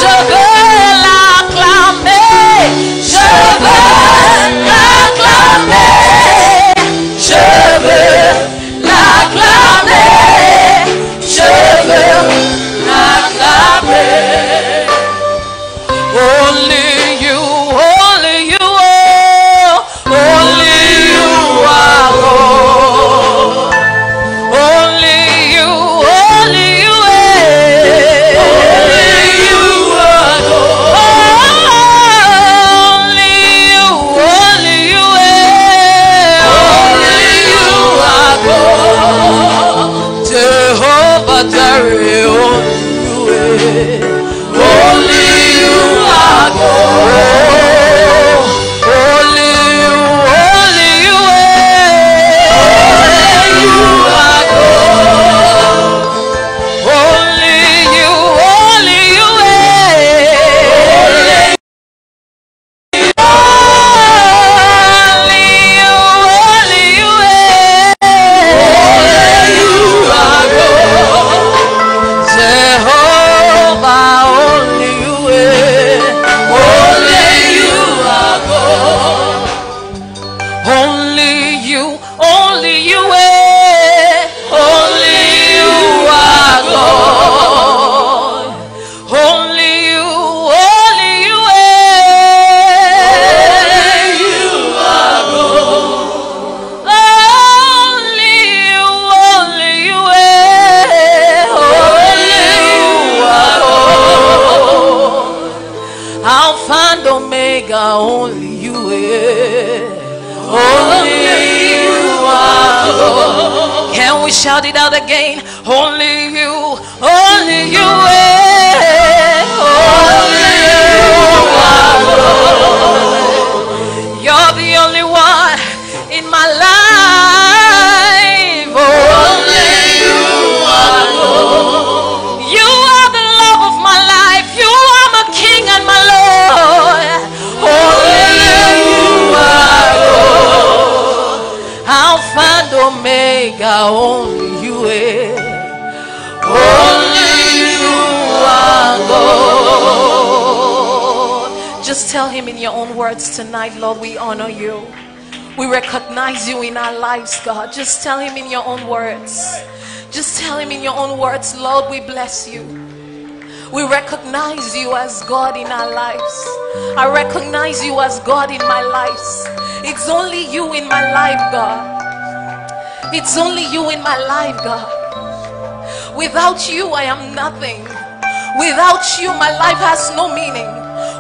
je veux l'acclamer, je veux l'acclamer, je veux l'acclamer, je veux l'acclamer. Only you, only you, oh, only you are Lord. Only you, only you, only you are Lord. Only you, only you, only you are God. Jehovah Jireh, only you are God. Only you, only you, only you are God. Only you, only you, only you, only you, you are God. Jehovah, only you, only you are God. Only you, only you, only you are God. Only you, only you, you are God. Only you, only you, only you are God. Alpha and Omega, only you, only you are God. Can we shout it out again? Only you, only you, only you are God. You're the only one in my life. Only you are God. You are the love of my life. You are my King and my Lord. Only you are God. Alpha and Omega, only you, only you are God. Just tell him in your own words tonight, Lord, we honor you. We recognize you in our lives, God. Just tell him in your own words. Just tell him in your own words, Lord, we bless you. We recognize you as God in our lives. I recognize you as God in my life. It's only you in my life, God. It's only you in my life, God. Without you, I am nothing. Without you, my life has no meaning.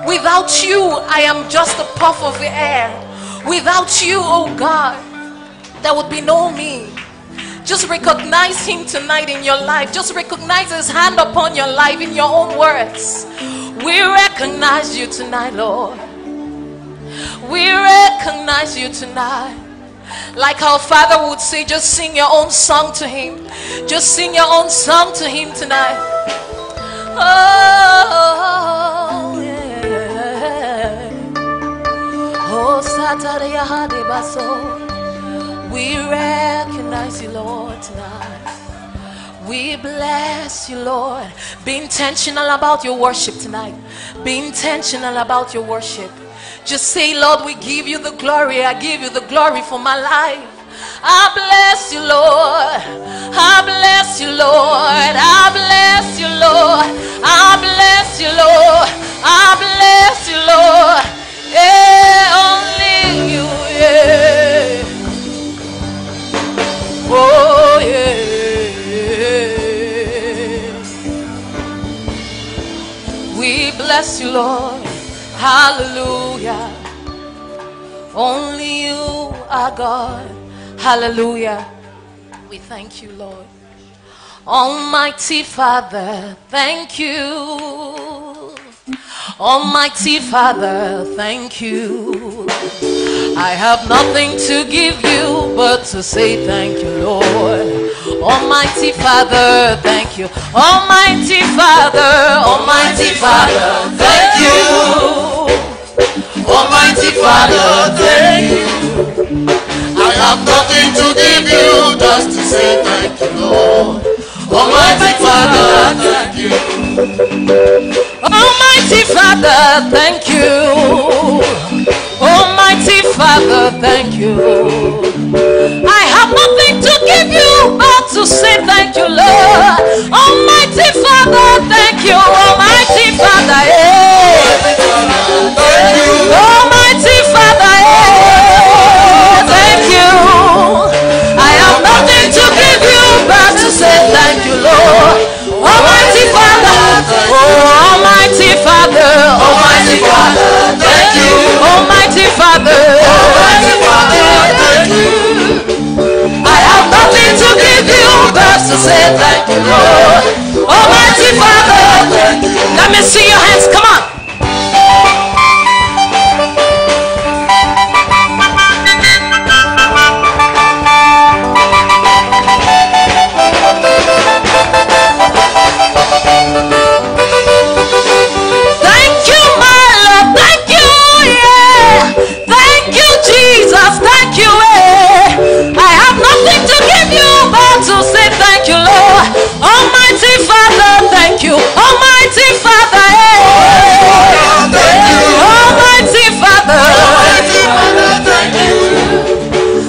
Without you, I am just a puff of the air. Without you, oh God, there would be no me. Just recognize him tonight in your life. Just recognize his hand upon your life in your own words. We recognize you tonight, Lord. We recognize you tonight. Like our Father would say, just sing your own song to him. Just sing your own song to him tonight. Oh, yeah. Oh, Saturday, we recognize you, Lord, tonight. We bless you, Lord. Be intentional about your worship tonight. Be intentional about your worship. Just say, Lord, we give you the glory. I give you the glory for my life. I bless you, Lord. I bless you, Lord. I bless you, Lord. I bless you, Lord. I bless you, Lord. Yeah, only you, yeah. Oh, yeah. We bless you, Lord. Hallelujah. Only you are God. Hallelujah. We thank you, Lord. Almighty Father, thank you. Almighty Father, thank you. I have nothing to give you but to say thank you, Lord. Almighty Father, thank you. Almighty Father, Almighty Father, thank you. Almighty Father, thank you. I have nothing to give you just to say thank you, Lord. Almighty Father, thank you. Almighty Father, thank you. Almighty Father, thank you. I have nothing to give you but to say thank you, Lord. Almighty Father, thank you. Almighty Father, Almighty Father, thank you. I have nothing to give you but to say thank you, Lord. Almighty Father, oh Almighty Father, Almighty Father, thank you. Almighty Father, Almighty Father, thank you. I have nothing to give you but to say thank you, Lord. Almighty Father, thank you. Let me see your hands, come on. Thank you, my Lord, thank you, yeah. Thank you, Jesus, thank you, I have nothing to give you but to say thank you, Lord. Almighty Father, thank you. Almighty Father, Almighty Father, thank you.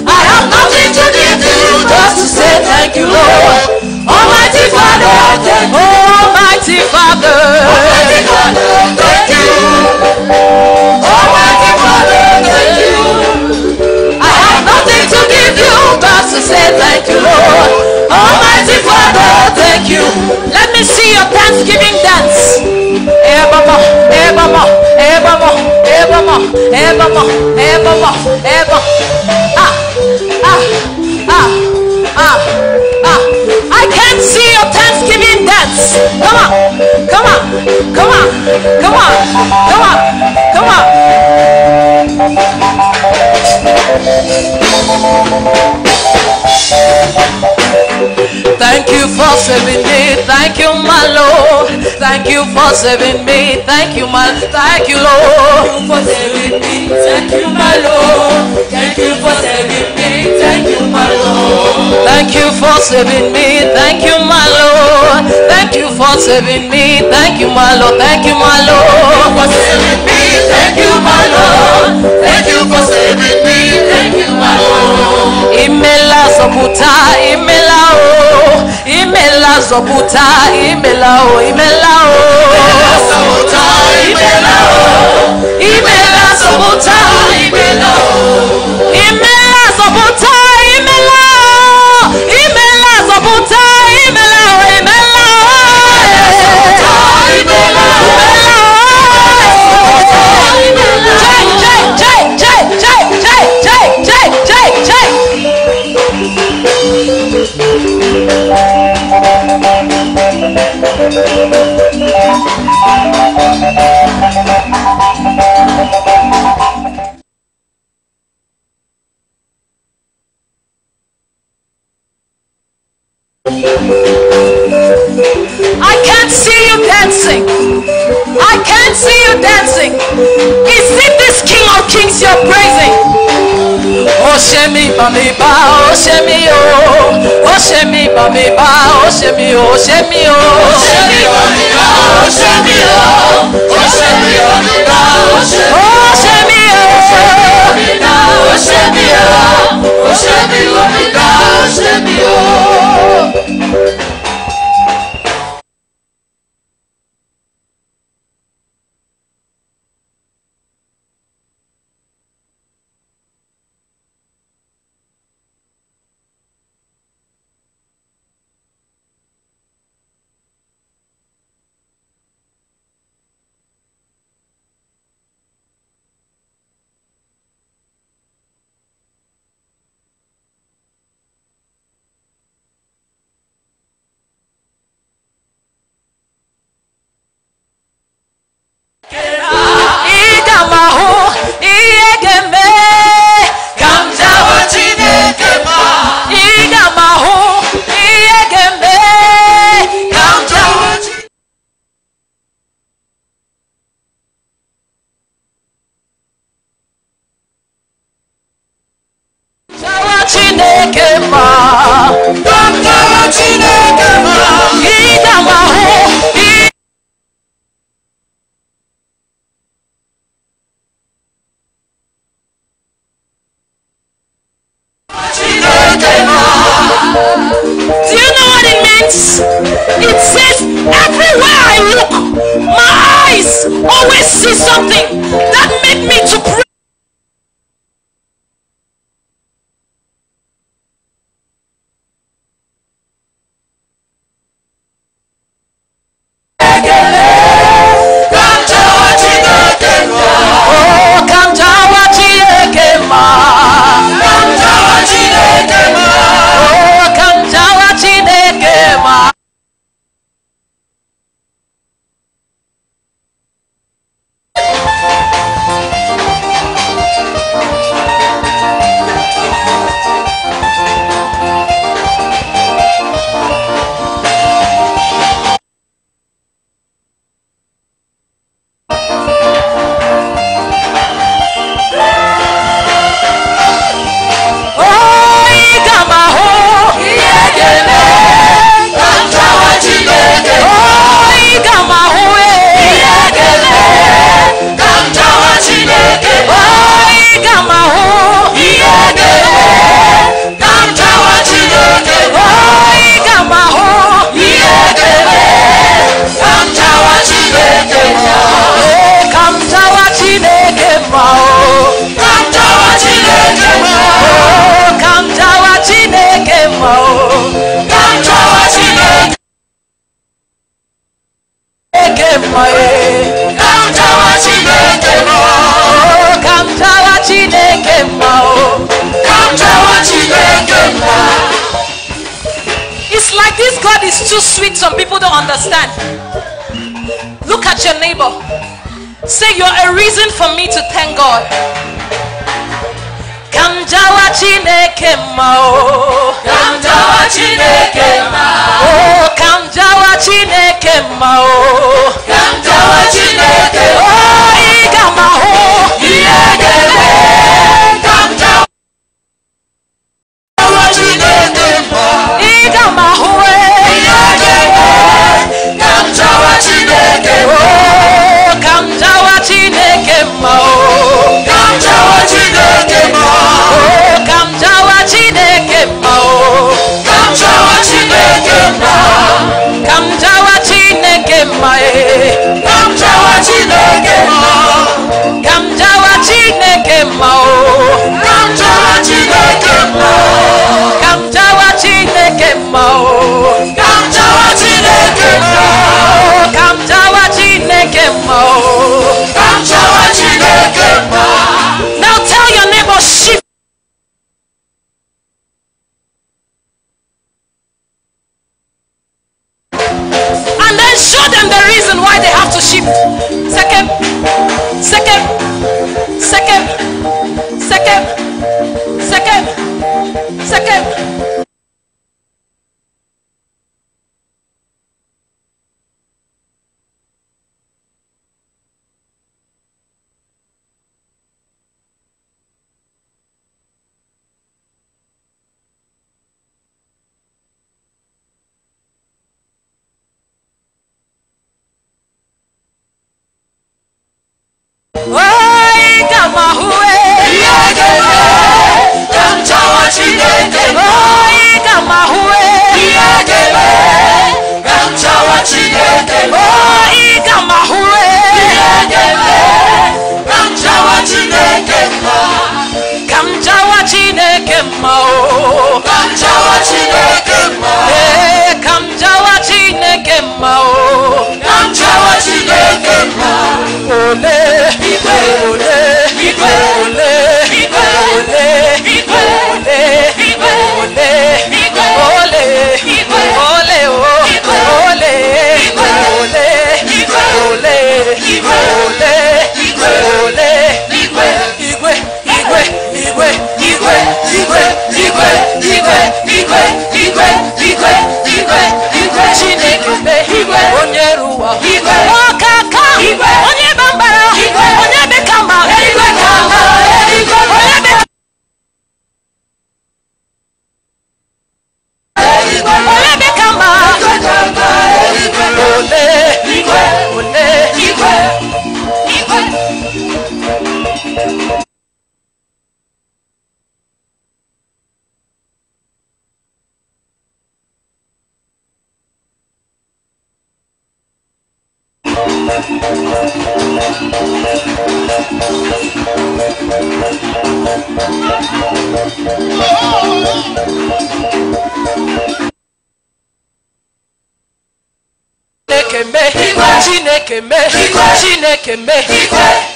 I have nothing to give you just to say thank you, Lord. Almighty Father, thank you. Almighty Father, Almighty Father, thank you. Almighty Father, thank you. I have nothing to give you but to say thank you, Lord. Almighty Father, thank you. Let me see your Thanksgiving dance. Ebamo, ebamo, ebamo, ebamo, ebamo, ebamo, ebamo. Ah, ah, ah, ah, ah. I can't see your Thanksgiving dance. Come on, come on, come on, come on, come on, come on. Thank you for saving me. Thank you, my Lord. Thank you for saving me. Thank you, my. Thank you, Lord. For saving me. Thank you, my Lord. Thank you for saving me. Thank you, my Lord. Thank you for saving me. Thank you, my Lord. Thank you for saving me. Thank you, my Lord. Thank you, my Lord. For saving me. Thank you, my Lord. Thank you for saving me. Thank you, my Lord. Imela zobuta, imela o, imela zobuta, imela o, imela o. Imela zobuta, imela o, imela zobuta, imela o. Imela zobuta, imela o, imela zobuta, imela o, imela o. Imela I can't see you dancing. I can't see you dancing. Is it this King of Kings you're praising? Oh shemi bamiba, oh shemi oh, oh shemi bamiba, oh shemi oh, shemi oh, oh shemi bamiba, oh shemi oh, oh shemi bamiba, oh shemi oh, oh shemi oh, oh shemi bamiba, oh shemi oh. It's like this God is too sweet. Some people don't understand. Look at your neighbor. Say, you're a reason for me to thank God. Kamjawa Chineke mao. Kamjawa Chineke mao. Oh, Kamjawa Chineke mao. Kamjawa Chineke. Oh, Igamaho. Iegele. Kamjawa Chineke mao. Igamaho. Iegele. Kamjawa Chineke. Oh, Kamjawa Chineke mao. Kamjawa Chineke mao. Kamjawa Chineke mao. Kamjawa Chineke mao. Kamjawa Chineke mao. Kamjawa Chineke mao. Kamjawa Chineke mao. Kamjawa Chineke mao. Kamjawa Chineke mao. Kamjawa Chineke mao. Kamjawa Chineke mao. Kamjawa Chineke mao. Now tell your neighbor, shift. And then show them the reason why they have to shift. Second, second, second, second, second, second.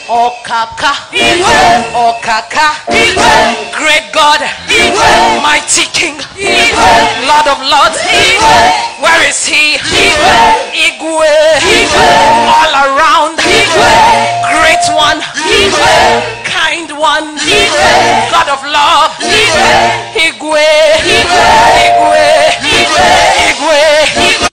Okaka, Okaka, great God, mighty King, Lord of Lords, where is He? Igwe, all around, great one, kind one, God of love, Igwe, Igwe, Igwe.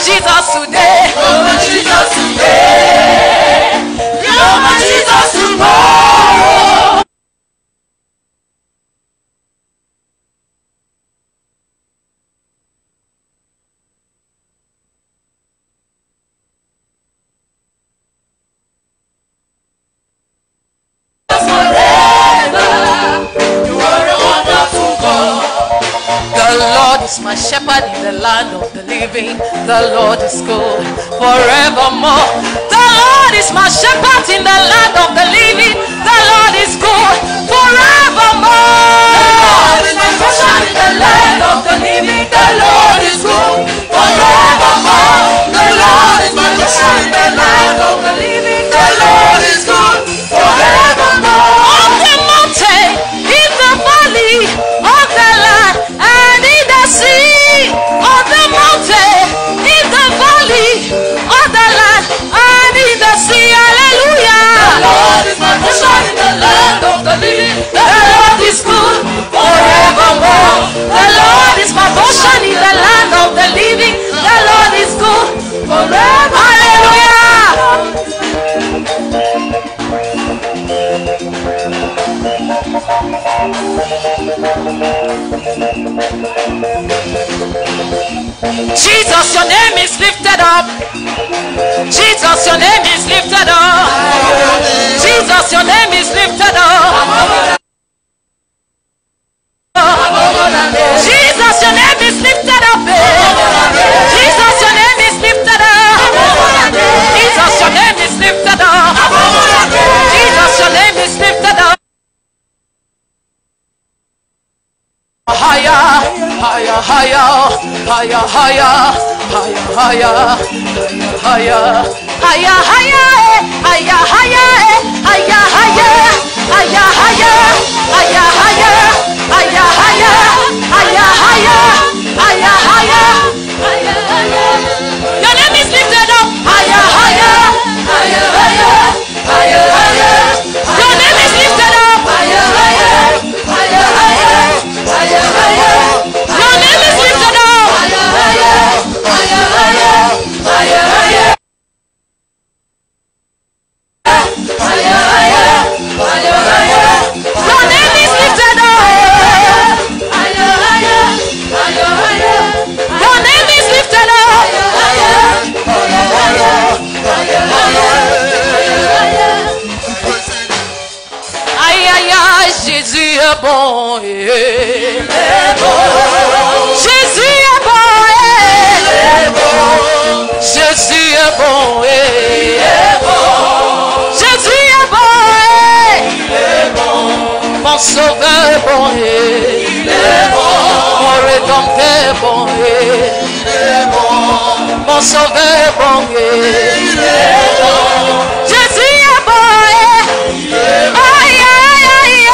Jesus today. You're my Jesus today. You're my Jesus tomorrow. My shepherd in the land of the living. The Lord is good forevermore. The Lord is my shepherd in the land of the living. The Lord is good forevermore. The Lord is my portion in the land of the living. The Lord is good forevermore. The Lord is my portion in the land of the living. The Lord is good forevermore. On the mountain, in the valley, on the land, and in the sea, on the mountain, in the valley, on the land, and in the sea. Hallelujah. The Lord is my portion in the land of the living. The Lord is good forevermore. The Lord is my portion in the land of the living. The Lord is good forever. Hallelujah. Jesus, your name is lifted up. Jesus, your name is lifted up. Jesus, your name is lifted up. Jesus, your name is lifted up. Jesus, your name is lifted up. Jesus, your name is lifted up. Jesus, your name is lifted up. Higher, higher, higher, higher, higher, higher, higher, higher, higher, higher, higher, higher, higher, higher. Your name is lifted up. Higher, higher, higher, higher, higher. Your name is lifted up. Higher, higher, higher, higher, higher, higher. Your name is lifted up. Higher, higher, higher, higher, higher. Your name is lifted up. Higher, higher, higher, higher. Your name is lifted up. Aïe, aïe, aïe, Jésus est bon. Jésus est bon. Jésus est bon. Jésus est bon. Mon sauveur est bon. Mon rédempteur est bon. Mon sauveur est bon. Jésus est bon. Aïe, aïe, aïe,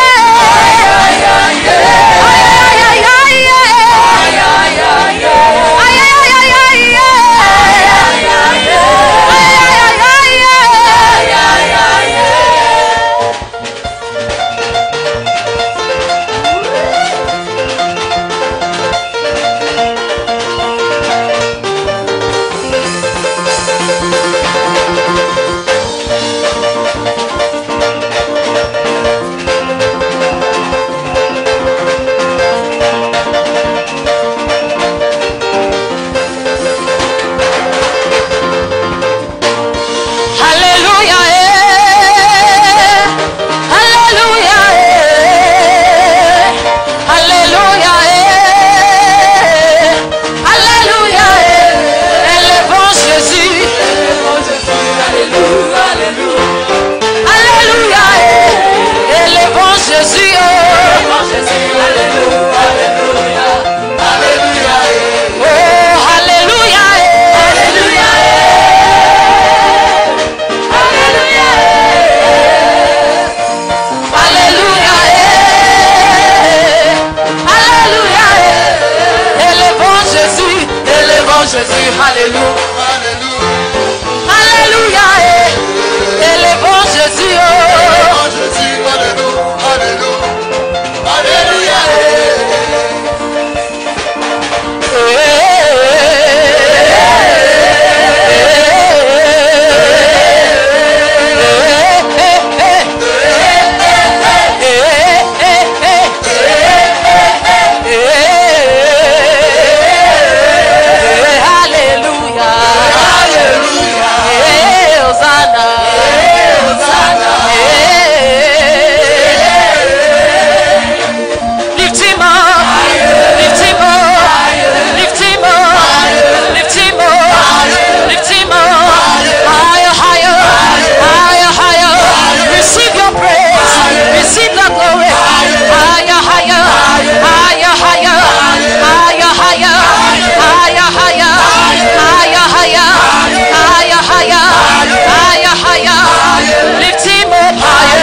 higher. Lift him up higher.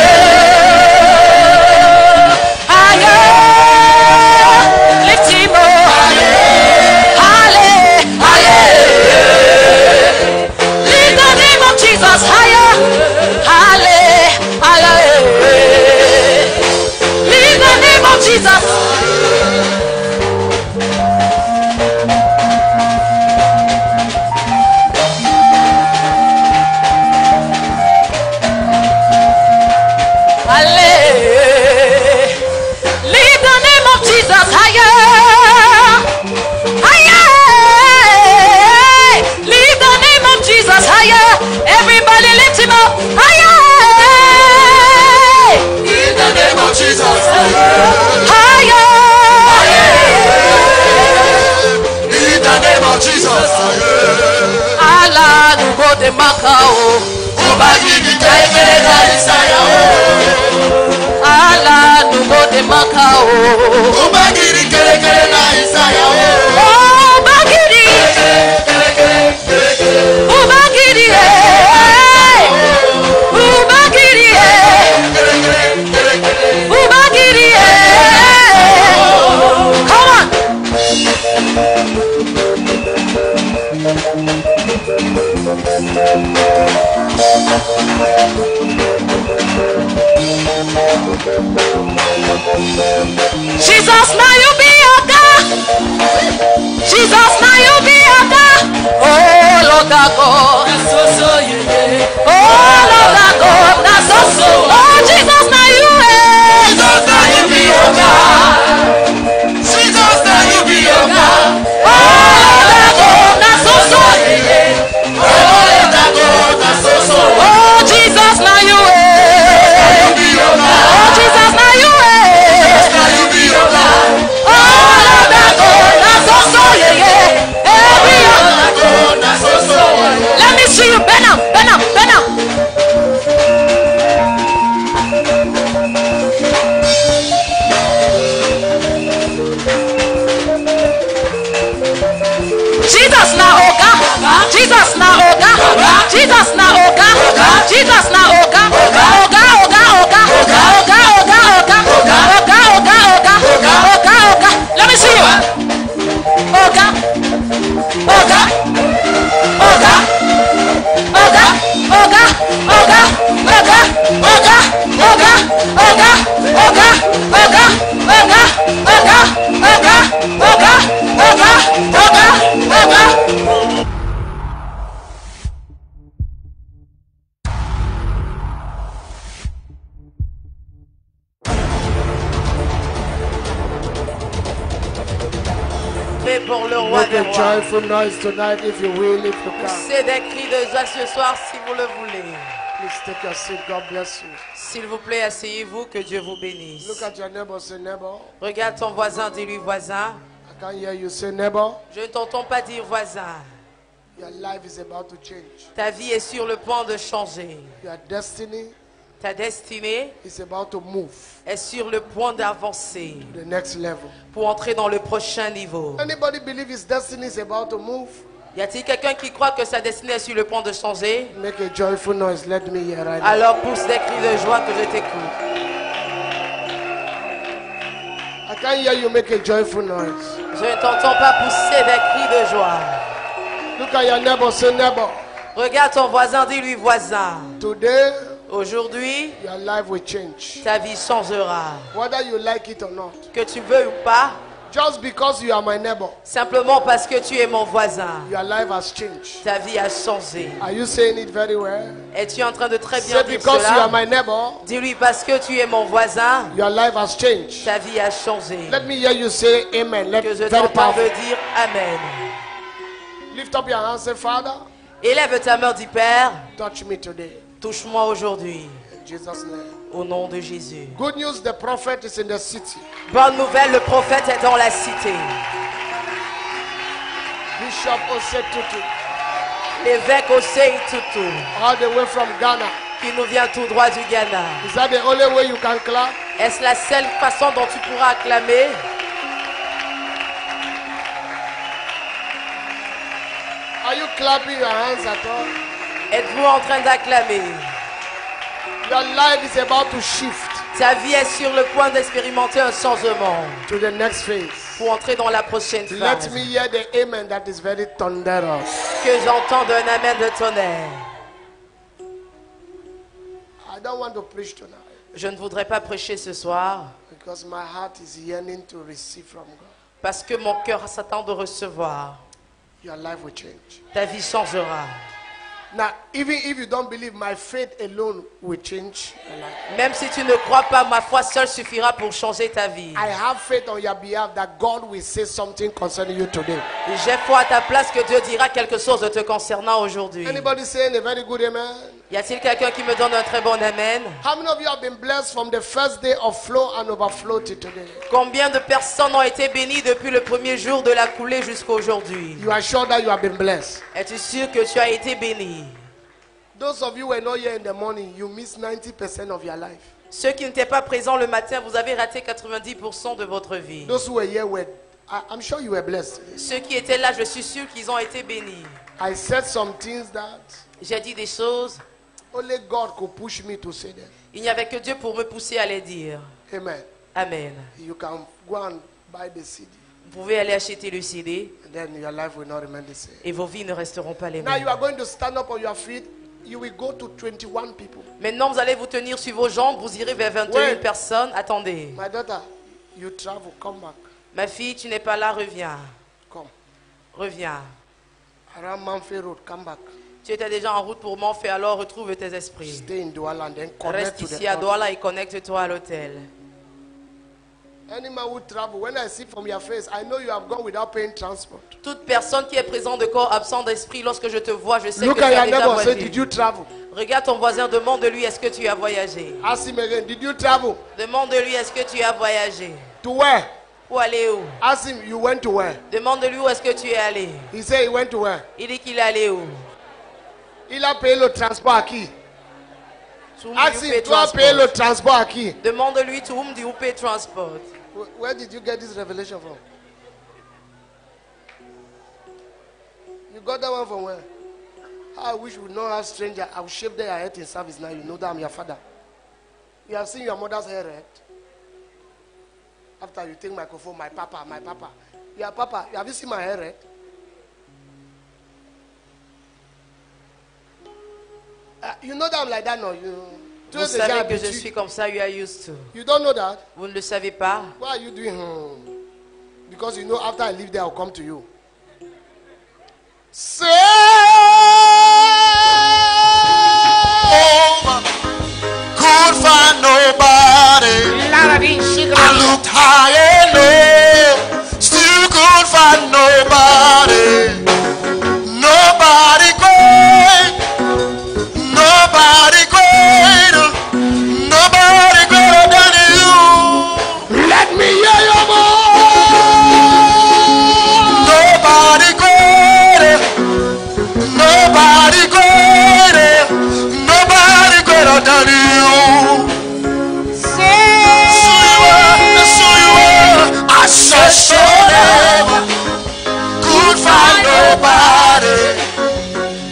Higher. Lift him up higher. Higher. Lift the name of Jesus higher. Higher. Higher. Lift the name of Jesus. Macao, Ubagidi Taikere Isaya. Allah no go de Macao, Ubagidi Kere Isaya. Ubagidi, Ubagidi, Ubagidi, Ubagidi. Come on. Jesus, now you be your God. Jesus, now you be your God. Oh, Lord God. Oh, Lord God. That's so. Oh, Jesus, now you Jesus, now you be your God. Jesus, now you be your God. Oh, Lord God. That's so. Oh, Jesus, now you Oh, Jesus, now you Oh, Lord, that God, that's so, yeah. Let me see you, bend up. Jesus now, Oga. Jesus now, Oga. Jesus now, Oga. Jesus now, Oga. Oga. Let me see you. Oga. Pour le roi des rois. Joyful noise tonight if you will, if you can. C'est des cris de joie ce soir si vous le voulez. Please take your seat. God bless you. S'il vous plaît, asseyez-vous, que Dieu vous bénisse. Look at your neighbor, say neighbor. Regarde ton voisin, dis-lui voisin. I can't hear you say neighbor. Je ne t'entends pas dire voisin. Your life is about to change. Ta vie est sur le point de changer. Your destiny Ta destinée is about to move est sur le point d'avancer to the next level. pour entrer dans le prochain niveau. Anybody believe his destiny is about to move? Y a-t-il quelqu'un qui croit que sa destinée est sur le point de changer? Make a joyful noise. Let me hear right now. Alors pousse des cris de joie que je t'écoute. I can't hear you make a joyful noise. Je ne t'entends pas pousser des cris de joie. Look at your neighbor, say neighbor. Regarde ton voisin, dis-lui voisin. Today, Aujourd'hui, your life will change. ta vie changera. Whether you like it or not. Que tu veux ou pas, Just because you are my neighbor, simplement parce que tu es mon voisin, your life has changed. ta vie a changé. Are you saying it very well? Es-tu en train de très bien Say dire because you are cela? my neighbor, Dis-lui parce que tu es mon voisin, your life has changed. ta vie a changé. Let me hear you say amen. Let Que je very t'entende powerful. dire Amen. Lift up your hands, say, Father, Élève ta main, dis Père, touch me today. touche-moi aujourd'hui, In Jesus' name. au nom de Jésus. Good news, the prophet is in the city. Bonne nouvelle, le prophète est dans la cité. Bishop Osetutu, L'évêque Osei Tutu, all the way from Ghana. qui nous vient tout droit du Ghana. Is that the only way you can clap? Est-ce la seule façon dont tu pourras acclamer? Are you clapping your hands at all? Êtes-vous en train d'acclamer? Your life is about to shift Ta vie est sur le point d'expérimenter un changement to the next phase. pour entrer dans la prochaine Let phase. me hear the amen that is very thunderous. Que j'entende un amen de tonnerre. I don't want to preach tonight Je ne voudrais pas prêcher ce soir because my heart is yearning to receive from God. parce que mon cœur s'attend de recevoir. Your life will change. Ta vie changera. Now, even if you don't believe, my faith alone will change your life. Même si tu ne crois pas, ma foi seule suffira pour changer ta vie. I have faith on your behalf that God will say something concerning you today. J'ai foi à ta place que Dieu dira quelque chose de te concernant aujourd'hui. Anybody saying a very good amen? Y a-t-il quelqu'un qui me donne un très bon amen? How many of you have been blessed from the first day of flow and overflow to today? Combien de personnes ont été bénies depuis le premier jour de la coulée jusqu'à aujourd'hui? You are sure that you have been blessed. Es-tu sûr que tu as été béni? Those of you who were not here in the morning, you missed 90% of your life. Ceux qui n'étaient pas présents le matin, vous avez raté 90% de votre vie. Those who were here were, I'm sure you were blessed. Ceux qui étaient là, je suis sûr qu'ils ont été bénis. I said some things that J'ai dit des choses, only God could push me to say them. il n'y avait que Dieu pour me pousser à les dire. Amen. Amen. You can go and buy the CD, Vous pouvez aller acheter le CD and then your life will not remain the same. et vos vies ne resteront pas les Now you mêmes. are going to stand up on your feet. You will go to 21 people. Maintenant, vous allez vous tenir sur vos jambes, vous irez vers 21 Ouais. personnes. Attendez. My daughter, you travel, come back. Ma fille, tu n'es pas là, reviens. Come. Reviens. Around Manfred Road, come back. Tu étais déjà en route pour Montfait, alors retrouve tes esprits. Stay in Douala and then connect Reste to the ici à altar. Douala et connecte-toi à l'hôtel. Any man who travel, when I see from your face, I know you have gone without paying transport. Toute personne qui est présente de corps, absent d'esprit, lorsque je te vois, je sais Look que tu at as your déjà neighbor and say, voyagé. did you travel? Regarde ton voisin, demande-lui est-ce que tu as voyagé. Ask him again, did you travel? Demande-lui est-ce que tu as voyagé. To where? Où aller où? Ask him, you went to where? Demande-lui où est-ce que tu es allé. He said he went to where? Il dit qu'il est allé où? Il a payé le transport à qui? To whom Ask do you him, pay tu as payé le transport? transport à qui? Demande-lui to whom do you pay transport. Where did you get this revelation from? You got that one from where? I wish we know how stranger. I will shave their head in service now. You know that I'm your father. You have seen your mother's hair, right? After you take microphone, my papa, my papa. Yeah, papa, have you seen my hair, right? You know that I'm like that now. Vous savez que je suis comme ça, you are used to. You don't know that? Vous ne le savez pas? Why are you doing? Because you know after I leave there, I'll come to you. Say, could find nobody. I looked high and low, still could find nobody. Nobody great, nobody greater, nobody greater than you. let me hear your voice. Nobody greater, nobody greater, nobody greater than you. I searched all over, could find nobody.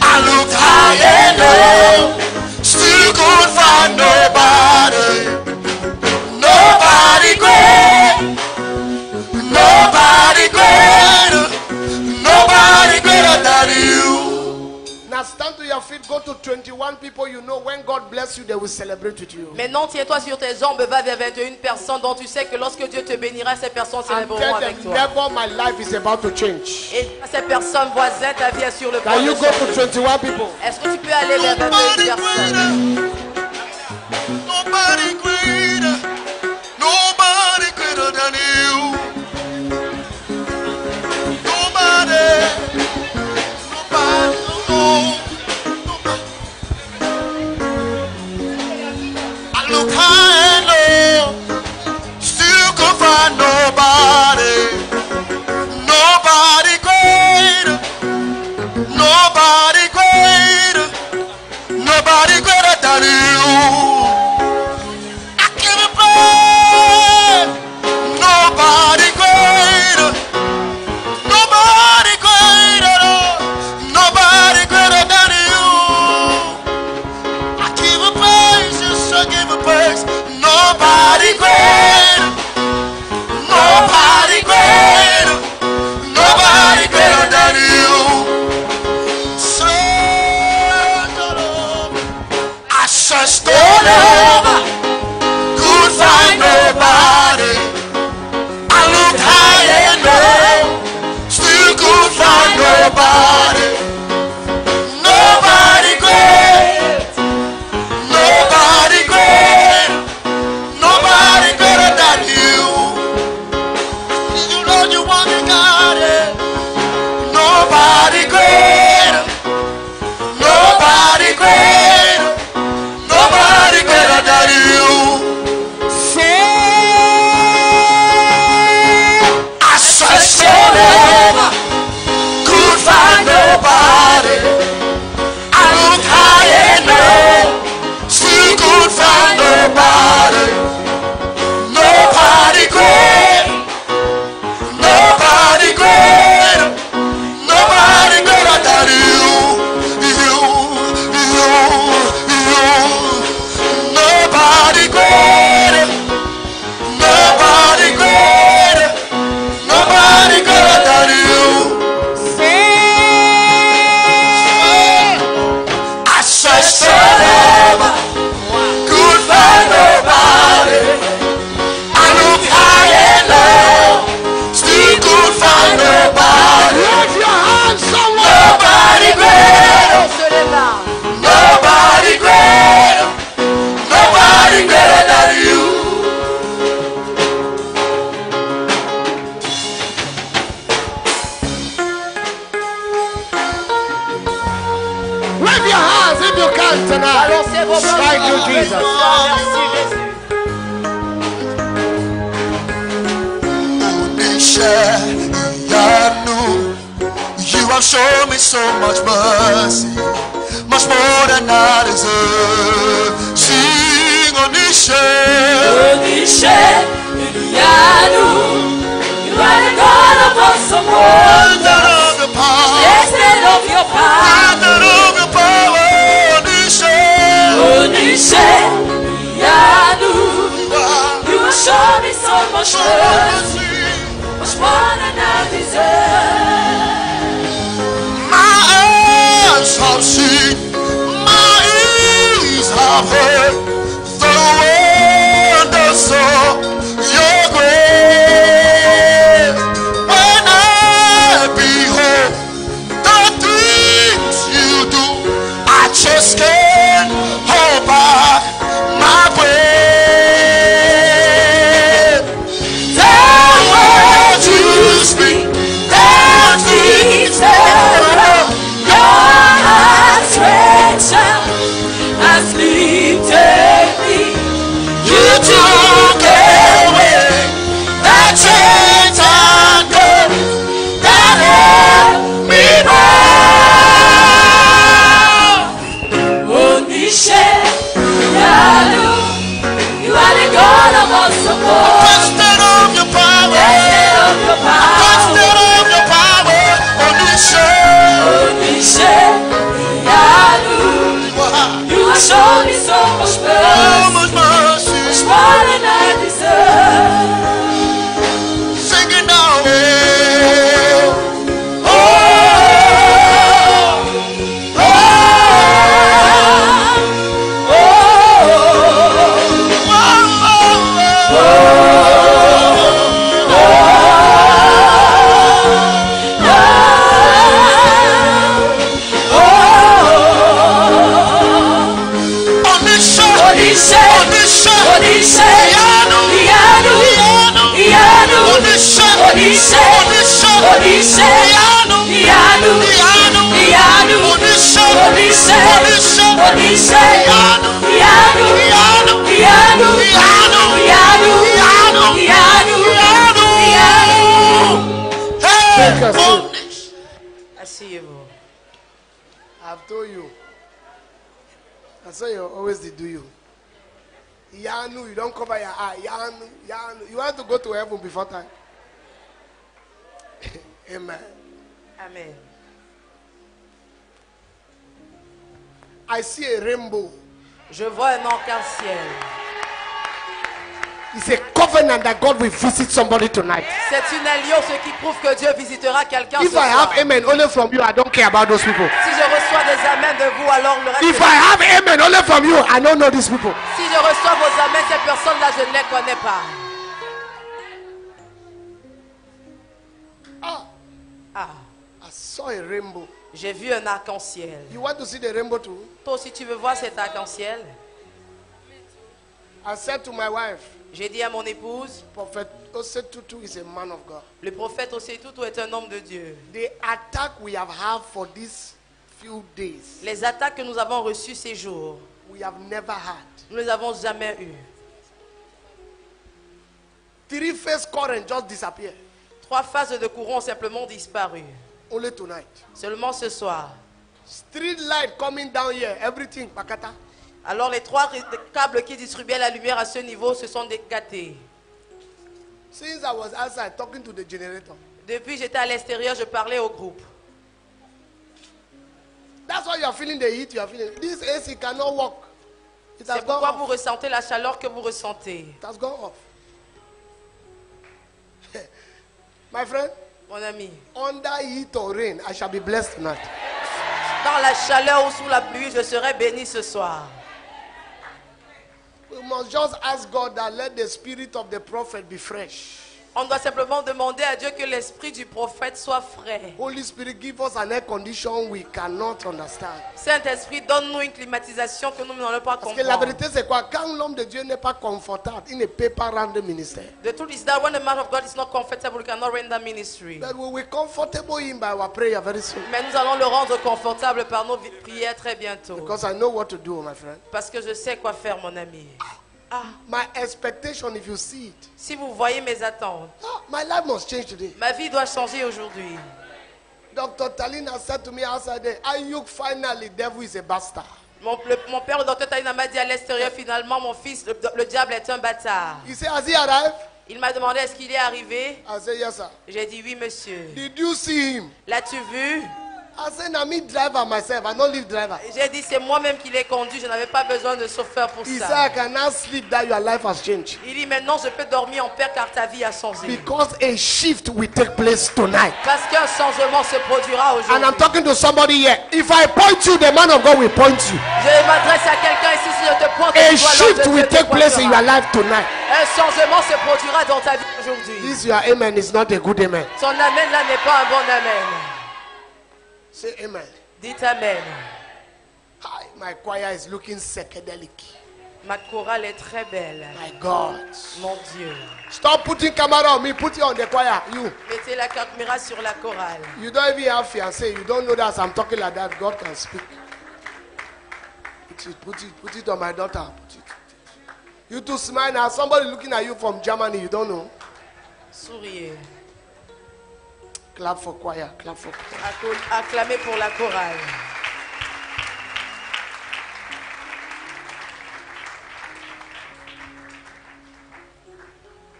I looked high and low, still could find nobody. Nobody great, nobody greater, nobody greater than you. Now stand to your feet, go to 21 people you know. When God bless you, they will celebrate with you. Maintenant, tiens-toi sur tes jambes, va vers 21 personnes dont tu sais que lorsque Dieu te bénira, ces personnes And célébreront tell avec them, toi. never my life is about to change. Et ces personnes voisines, ta vie est sur le point Can de you go changer. to 21 people? Est-ce que tu peux aller vers 21 Nobody personnes? greater, nobody greater, nobody greater than you. Nobody, nobody, oh, nobody. I look high and low, still could find nobody. Nobody greater, nobody greater, nobody greater than you. find nobody. I looked high and low, still could find nobody. Nobody great, nobody great, nobody greater than you. Nobody great, nobody great, nobody greater than you. I searched all over, could find nobody. I looked high and low, still could find nobody. Raise your hands somewhere. Nobody great, nobody great, nobody greater than you. Wave your hands if you can tonight. Balancez vos mains. Thank you, Jesus. Merci, Jésus. You have shown me so much mercy, much more than I deserve. Sing Onishe, Onishe, Ilianu, you are the God of awesome wonder wonders. of the power, Blessed of your power. wonder of the power, Onishe. Onishe, Ilianu, you have shown me so much mercy, much more than I deserve. My eyes have seen, my ears have heard the wonders of your grace. When I behold the things you do, I just can't hold back my breath. That word you speak, that things that Your hand stretched out and lifted me. you took away that chains and gold that held me bound. Onishe, Ilianu, you are the God of awesome wonders. Trusted of your power, Blessed of your power. trusted of your power, Onishe. Onishe, Ilianu, you have shown me so much So mercy, much mercy, much more than I deserve. singing now. Oh, oh, Onishe, Onishe, Onishe, Onishe, Ilianu, Ilianu, Ilianu, Ilianu, Onishe, Onishe, Onishe, Onishe, Ilianu, Ilianu, Ilianu, Ilianu, Onishe, Onishe, Onishe, Onishe, Ilianu, Ilianu, Ilianu, Ilianu, Ilianu, Ilianu, Ilianu, Ilianu, Ilianu. Hey, Take a seat. Onishe. Asseyez-vous. I've told you. That's why you always do you. Yanu, you don't cover your eye. Yanu, Yanu. You want to go to heaven before time. Amen. Amen. I see a rainbow. Je vois un arc-en-ciel. It's a covenant that God will visit somebody tonight. C'est une alliance qui prouve que Dieu visitera quelqu'un ce If I have soir. amen only from you, I don't care about those people. Si je reçois des amens de vous, alors le reste. If I have amen only from you, I don't know these people. Si je reçois vos amens, ces personnes-là, je ne les connais pas. Ah, I saw a rainbow. j'ai vu un arc-en-ciel. You want to see the rainbow too? Toi aussi, tu veux voir cet arc-en-ciel? I said to my wife, J'ai dit à mon épouse, Prophet Osetutu is a man of God. le prophète Osetutu est un homme de Dieu. The attack we have had for these few days, Les attaques que nous avons reçues ces jours, we have never had. nous ne les avons jamais eues. Three-phase current just disappeared. 3 phases de courant ont simplement disparu. Only tonight. Seulement ce soir. Street light coming down here. Everything, Pakata. Alors les 3 câbles qui distribuaient la lumière à ce niveau se sont décatés. Since I was outside talking to the generator. Depuis j'étais à l'extérieur, je parlais au groupe. That's why you are feeling the heat. You are feeling. This AC cannot work. It has C'est gone pourquoi vous off. ressentez la chaleur que vous ressentez. It has gone off. My friend, Mon ami, under heat or rain, I shall be blessed tonight. dans la chaleur ou sous la pluie, je serai béni ce soir. We must just ask God that let the spirit of the prophet be fresh. On doit simplement demander à Dieu que l'esprit du prophète soit frais. Holy Spirit, give us an air condition we cannot understand. Saint-Esprit, donne-nous une climatisation que nous n'allons pas Parce que la comprendre. vérité, c'est quoi? Quand l'homme de Dieu n'est pas confortable, il ne peut pas rendre ministère. The truth is that when the man of God is not comfortable, he cannot render ministry. But we will comfortable him by our prayer very soon. Mais nous allons le rendre confortable par nos prières très bientôt. Because I know what to do, my friend. Parce que je sais quoi faire, mon ami. My expectation, if you see it, Si vous voyez mes attentes, my life must change today. ma vie doit changer aujourd'hui. Dr. Talina said to me outside there, Ayuk, finally, devil is a bastard. Mon père, le docteur Talina, m'a dit à l'extérieur, finalement, mon fils, le diable est un bâtard. He said, has he arrived? Il m'a demandé est-ce qu'il est arrivé. I said, yes, sir. J'ai dit oui, monsieur. Did you see him? L'as-tu vu? I said, I'm a driver myself. I don't leave driver. J'ai dit c'est moi-même qui l'ai conduit. Je n'avais pas besoin de chauffeur pour He said, ça. I can now sleep that your life has changed. Il dit maintenant je peux dormir en paix car ta vie a changé. Because a shift will take place tonight. Parce qu'un changement se produira And aujourd'hui. I'm talking to somebody here. If I point you, the man of God will point you. Je m'adresse à quelqu'un ici si je te pointe. A du doigt, shift l'homme de will Dieu te take place in your pointera. life tonight. Un changement se produira dans ta vie aujourd'hui. This your amen is not a good amen. Son amen là n'est pas un bon amen. Say amen. Dites amen. Hi, my choir is looking psychedelic. Ma chorale est très belle. My God. Mon Dieu. Stop putting camera on me. Put it on the choir. You. Mettez la caméra sur la chorale. You don't even have fiancé. You don't know that as I'm talking like that, God can speak. Put it on my daughter. Put it. You too smile now. Somebody looking at you from Germany, you don't know. Souriez. Clap for choir. Clap for choir. Acclamez pour la chorale.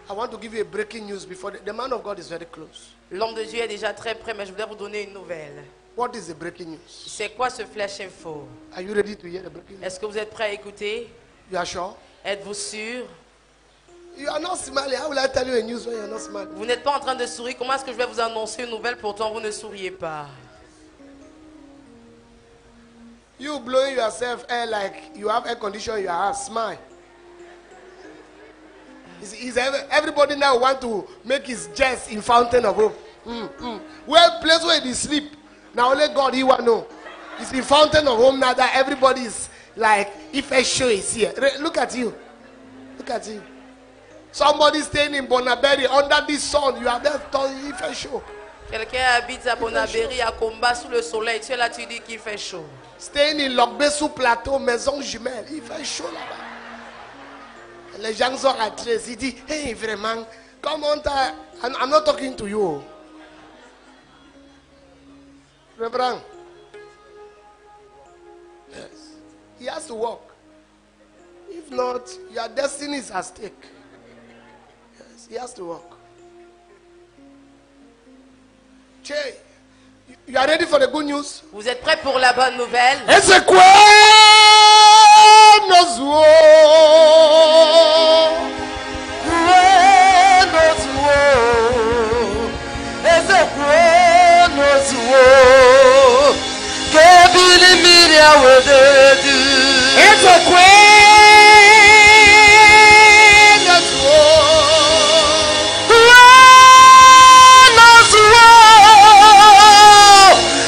I want to give you a breaking news before the man of God is very close. L'homme de Dieu est déjà très près, mais je voudrais vous donner une nouvelle. What is the breaking news? C'est quoi ce flash info? Are you ready to hear the breaking news? Est-ce que vous êtes prêts à écouter? You are sure? Êtes-vous sûr? You are not smiling. How will I tell you a news when you are not smiling? Vous n'êtes pas en train de sourire. Comment est-ce que je vais vous annoncer une nouvelle pourtant vous ne souriez pas? You blowing yourself air like you have air conditioner in your house. Smile. Everybody now want to make his jest in fountain of hope. Where place where they sleep. Now only God he want know. It's in fountain of hope now that everybody is like, if a show is here. Look at you. Look at you. Somebody staying in Bonaberry under this sun. You are there telling if a show. Quelqu'un habite à Bonaberry, à Combat, sous le soleil. Tu es là, tu dis qu'il fait chaud. Staying in Lokbesu Plateau, maison jumelle. Il fait chaud là-bas. Les gens sont attirés. Ils disent, hey, vraiment, comment t'as... I'm not talking to you. Reverend. Yes. He has to work. If not, your destiny is at stake. Yes, he has to work. Che, you are ready for the good news? Vous êtes prêts pour la bonne nouvelle? Ese cuernos que bili miri awededu. ese cuernos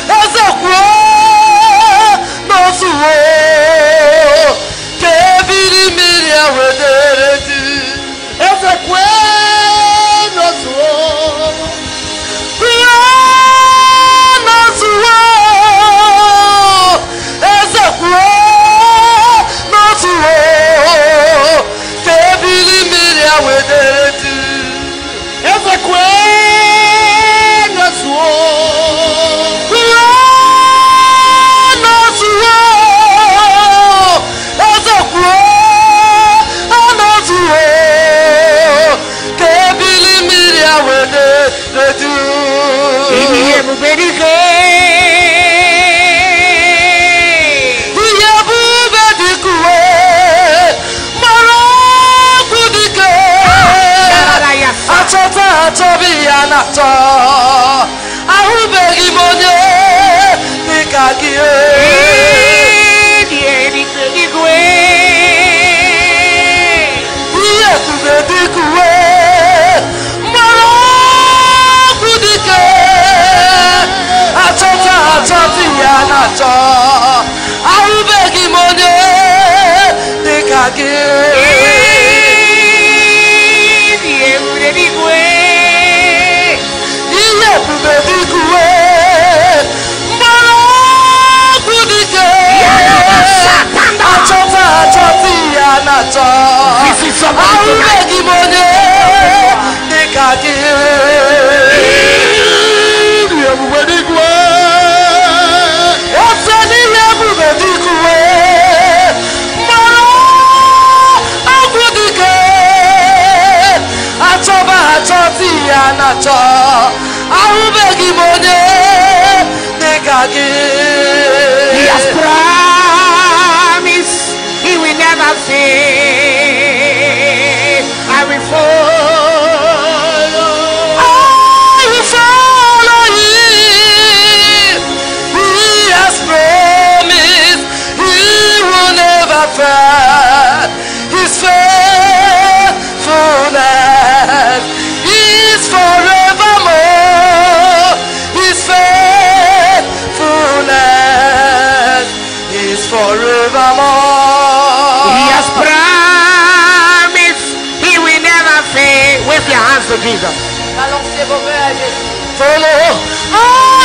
Ese cuernos na-atọ ahụbeghị m onye dịka gị ihe ebube dịka uwe mgbara ọgwụ dike achọta achọta ya na-achọ ahụbeghị m onye dịka gị ihe ebube dịka uwe mgbara ọgwụ dike achọta achọta ya na-achọ ahụbeghị m onye dịka gị ebube dịka otu n'ihe ebube dịka mgbara ọgwụ dike achọba achọta ya na-achọ ahụbeghị m onye dịka gị. He has promised he will never fail. I will follow. I will follow him. He has promised he will never fail. His faithfulness is forevermore. His faithfulness is forevermore. He has promised he will never fail. Wave your hands to Jesus. Balancez vos mains à Jésus. Follow. I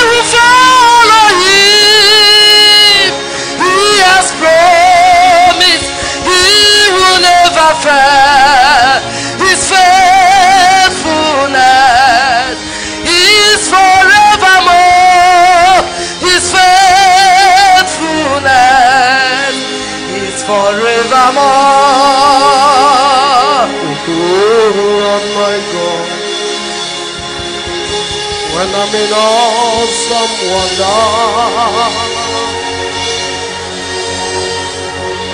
will follow him. He has promised he will never fail. His faithfulness is forevermore. His faithfulness is forevermore. Oh my God, when I'm in awesome wonder,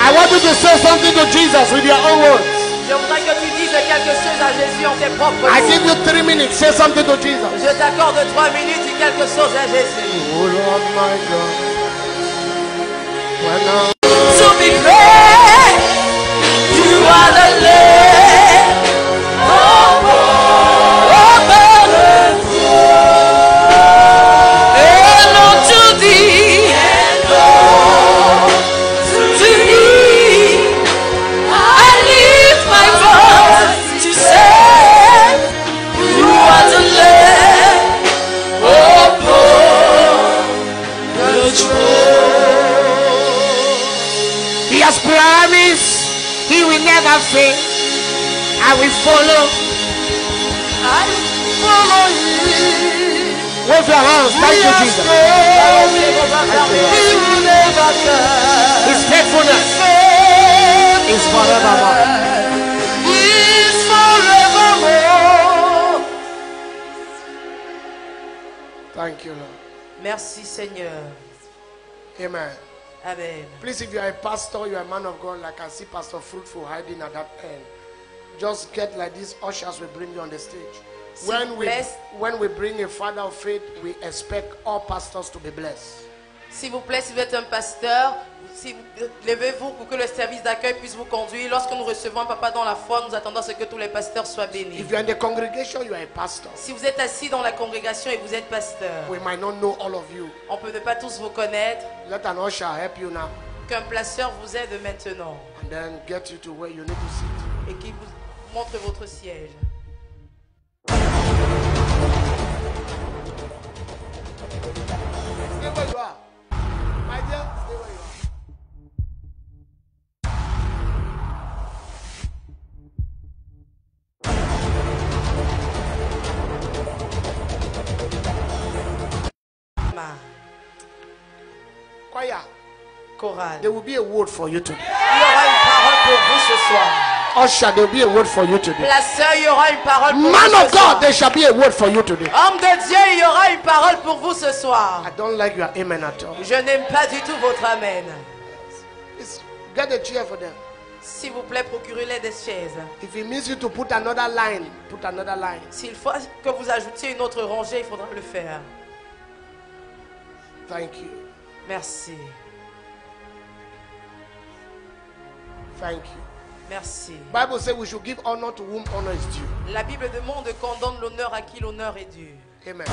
I want you to say something to Jesus with your own words. Je voudrais que tu dises quelque chose à Jésus en tes propres I give mots. you 3 minutes. Say something to Jesus. Je t'accorde 3 minutes, dis quelque chose à Jésus. Oh Lord my God, when I'm To be praised, you are the Lamb of God. And unto thee, to thee, I lift my voice to say, you are the Lamb upon the throne. he has promised he will never fail. I will follow. I follow you. wave your hands. Thank you, Jesus. He will never fail. His faithfulness is forevermore. He's forevermore. Thank you, Lord. Merci Seigneur. Amen. Amen. Please, if you are a pastor, you are a man of God, like I see Pastor Fruitful hiding at that end, just get like these ushers will bring you on the stage. When we bring a father of faith, we expect all pastors to be blessed. S'il vous plaît, si vous êtes un pasteur, levez-vous pour que le service d'accueil puisse vous conduire. Lorsque nous recevons un papa dans la foi, nous attendons à ce que tous les pasteurs soient bénis. If you are in the congregation, you are a pastor. Si vous êtes assis dans la congrégation et vous êtes pasteur, We might not know all of you. on peut ne pas tous vous connaître. Let an usher help you now Qu'un placeur vous aide maintenant and then get you to where you need to sit. et qu'il vous montre votre siège. Stay where you are. My dear, stay where you are. Choir, Chorale. there will be a word for you today. Il y aura une parole pour vous ce soir. Usher, there will be a word for you today. Placeur, il y aura une parole pour Man vous of ce soir. God, there shall be a word for you today. Homme de Dieu, il y aura une parole pour vous ce soir. I don't like your amen at all. Je n'aime pas du tout votre amen. Please, get a chair for them. S'il vous plaît, procurez-les des chaises. If it means you to put another line, put another line. S'il faut que vous ajoutiez une autre rangée, il faudra le faire. Thank you. Merci. Thank you. Merci. Bible says we should give honor to whom honor is due. La Bible demande qu'on donne l'honneur à qui l'honneur est dû. Amen.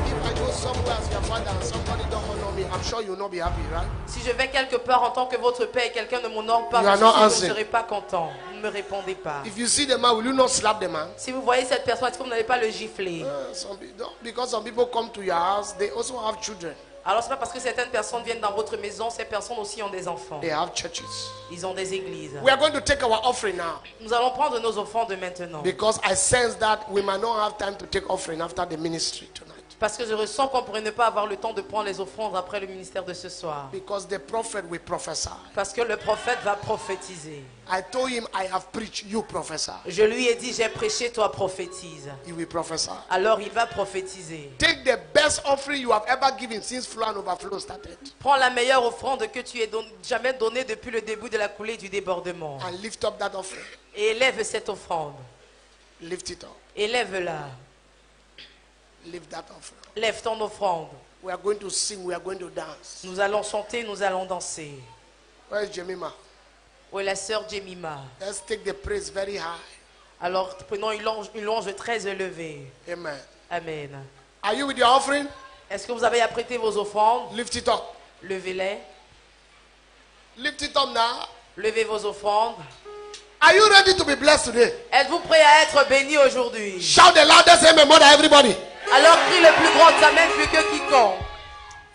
If I go somewhere as your father and somebody don't honor me, I'm sure you'll not be happy, right? Si je vais quelque part en tant que votre père et quelqu'un ne m'honore pas, You are je not suis sûr que je ne answering. serai pas content. Vous ne me répondez pas. If you see the man, will you not slap the man? Si vous voyez cette personne, est-ce que vous n'allez pas le gifler? Because some people come to your house, they also have children. Alors c'est pas parce que certaines personnes viennent dans votre maison, ces personnes aussi ont des enfants. They have churches. Ils ont des églises. We are going to take our offering now. Nous allons prendre nos offrandes maintenant. Because I sense that we might not have time to take offering after the ministry tonight. Parce que je ressens qu'on pourrait ne pas avoir le temps de prendre les offrandes après le ministère de ce soir. Because the prophet will prophesy. Parce que le prophète va prophétiser. I told him I have preached, you prophesy. Je lui ai dit, j'ai prêché, toi prophétise. He will prophesy. Alors il va prophétiser. Take the best offering you have ever given since Flow and Overflow started. Prends la meilleure offrande que tu aies jamais donnée depuis le début de la coulée du débordement. And lift up that offering. Et élève cette offrande. Lift it up. Élève-la. Lift that offering. Lève ton offrande. We are going to sing, we are going to dance. Nous allons chanter, nous allons danser. Where is Jemima? Où est la sœur Jemima? Let's take the praise very high. Alors prenons une louange très élevée. Amen. Amen. Are you with your offering? Est-ce que vous avez apprêté vos offrandes? Lift it up. Levez-les. Lift it up now. Levez vos offrandes. Are you ready to be blessed today? Êtes-vous prêts à être bénis aujourd'hui? Shout the loudest amen more than everybody. Alors crie le plus grand amen plus que quiconque.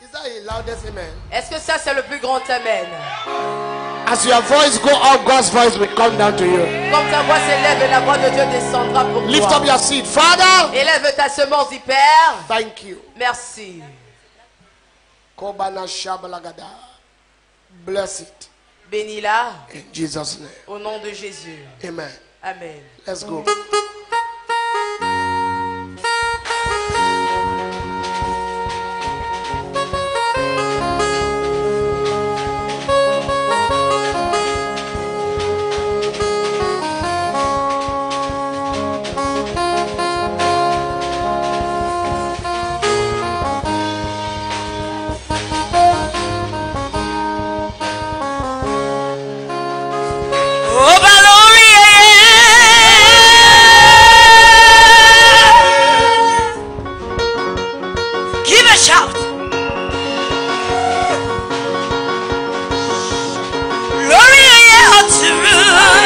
Is that a loudest amen? Est-ce que ça c'est le plus grand amen? As your voice go up, God's voice will come down to you. Comme ta voix s'élève et la voix de Dieu descendra pour Lift toi. up your seed. Father, Élève ta semence, dit Père. thank you. Merci. Kobana Shabalagada. Bless it. Bénis-la In Jesus' name. au nom de Jésus. Amen. Amen. Let's go. Shout. Glory to glory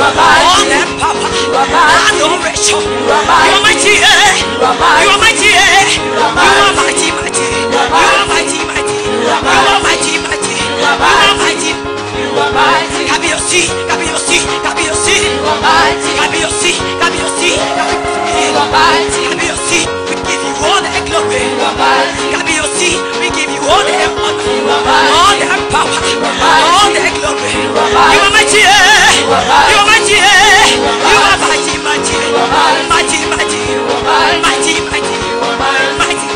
are mighty. All that power. You are mighty. Adoration. You are You are mighty. You are mighty. You are mighty. You are mighty, mighty. You are mighty, mighty. You are mighty, mighty. You are mighty. You are mighty. Kabiosi, Kabiosi, Kabiosi. You are mighty. Kabiosi, Kabiosi, You are mighty. Kabiosi. We give you all the glory. You are mighty. Kabiosi, we give you all the honor. You are mighty. All the power. All the glory. You are mighty. You are mighty. You are mighty. You are mighty. You are mighty, mighty. You are mighty. Mighty, mighty. You are mighty. Mighty, mighty. You are mighty. Mighty.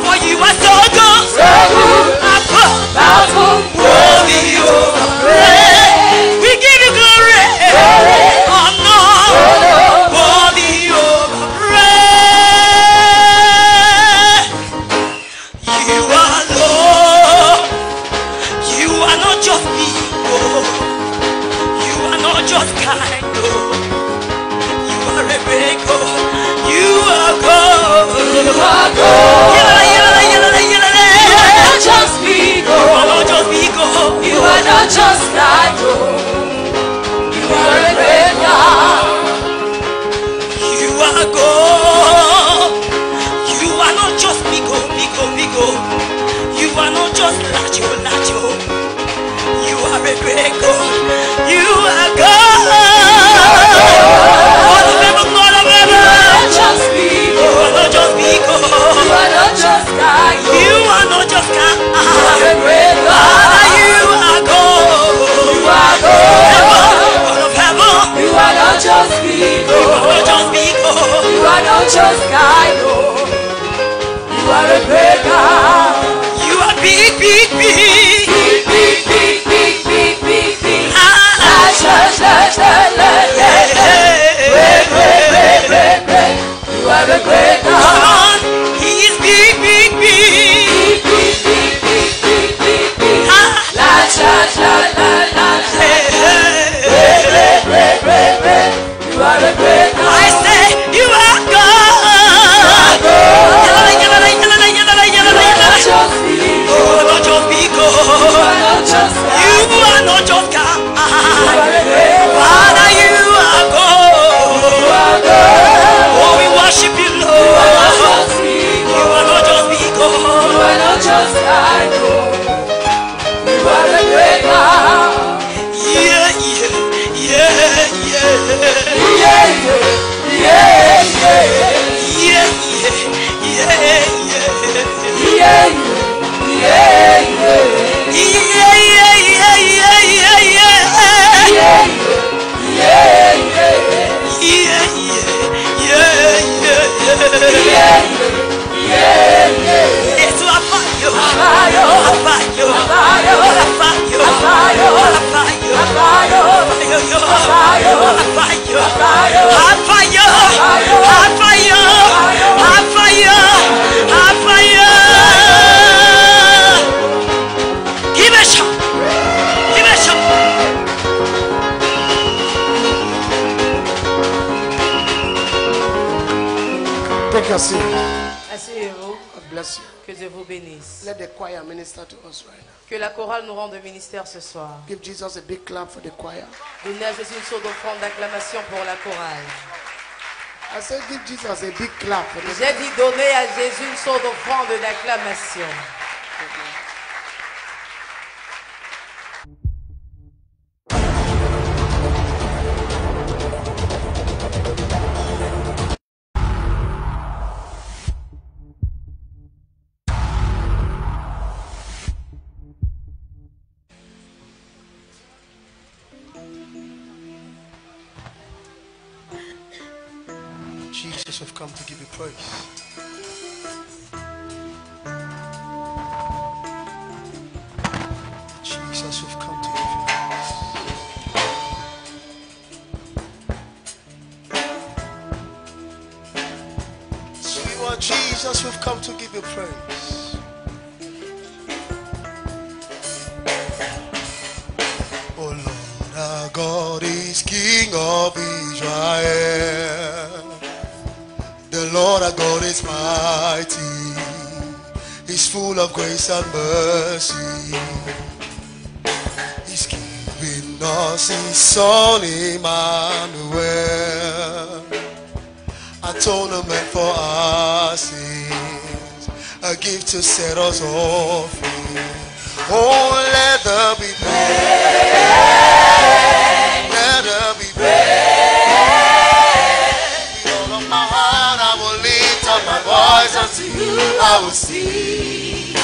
For you are so good. So good. Powerful. Worthy you praise. We give you glory. Honor. Worthy you praise. You are Lord. You are not just people. You are not just kind. You are a big God. You are God. You are God. You Not just people. are not just people. You are not just like you are a great God. You are God. You are not just bigo, bigo, bigo. You are not just lacho, lacho. You are a great God. You are God. God of heaven, God of heaven. Not just You people. are not just bigo. You are not just like You are not just God. you are a great God. Father, you are God. You are God. God of heaven. You are not just You people. are not just bigo. You are not just kind. You are a great God. You are big, big, big. Big, big, big, big, big, big, big. Ah, Great, great, great, great, great. You are a great God. come on. He is big, big, big. Big, big, big, big, big, big, big. Ah, La, la, la, la, la, la. hey, Great, great, great, great, great. You are a great I God. say you are God. Not just people. You are not just big You God. are not just You God. are not just God. You are a great God. Father, you are God. You are God. Oh, we worship you, You are not Lord. just people. You are not just big You God. are not just God. You are a great God. Yeah, yeah, yeah, yeah. Yeah, yeah, yeah, Yeah, yeah, yeah, yeah. yeah, yeah, yeah, Give a shot. Give a shot. Take your seat. Asseyez-vous. God bless you. Que Dieu vous bénisse. Let the choir minister to us right now. Que la chorale nous rende ministère ce soir. Give Jesus a big clap for the choir. Donnez à Jésus une sorte d'offrande d'acclamation pour la chorale. I said, give Jesus a big clap for the J'ai dit donner à Jésus une sorte d'offrande d'acclamation. Jesus, we've come to give you praise. Jesus, we've come to give you praise. Sweet Lord Jesus, we've come to give you praise. Oh Lord, our God is King of Israel. The Lord our God is mighty. He's full of grace and mercy. He's giving us his son Emmanuel, atonement for our sins, a gift to set us all free. Oh, let there be praise, let there be praise. With all of my heart I will lift up my voice unto you, I will sing.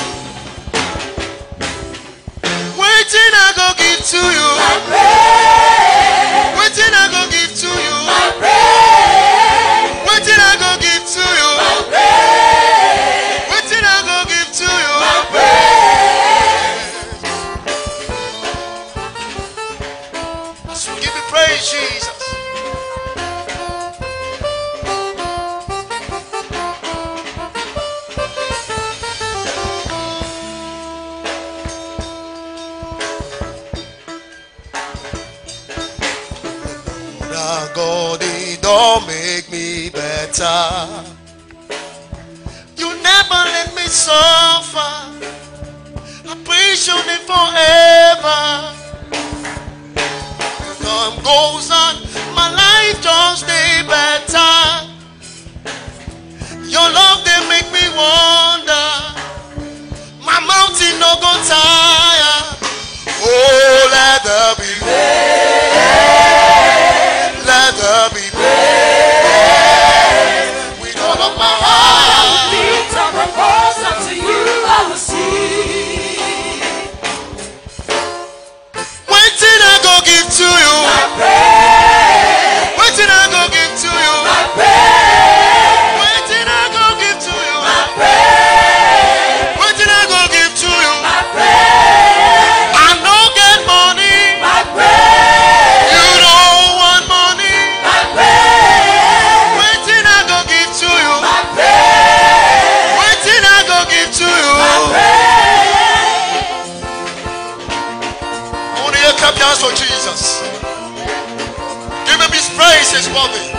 Waiting I go give to you, my praise. Waiting I go give to you, My praise. Waiting I go give to you, My praise. Waiting I go give to you, My praise. So give me praise, Jesus. God, it don't make me better. You never let me suffer. I praise your name forever. Time goes on, my life just stay better. Your love they make me wonder. My mountain no go tire. Oh, let there be let there be praise. With all of my heart, Lift up my voice unto you, I will sing. waiting I go give to you, My praise. waiting I go give to you, My praise. waiting I go give to you, My praise. waiting I go give to you. My praise. I no get money, My praise. you don't want money. My praise. Waiting I go give to you, My praise. waiting I go give to you. My praise. Only a clap your hands for Jesus. Give him his praise, his worthy.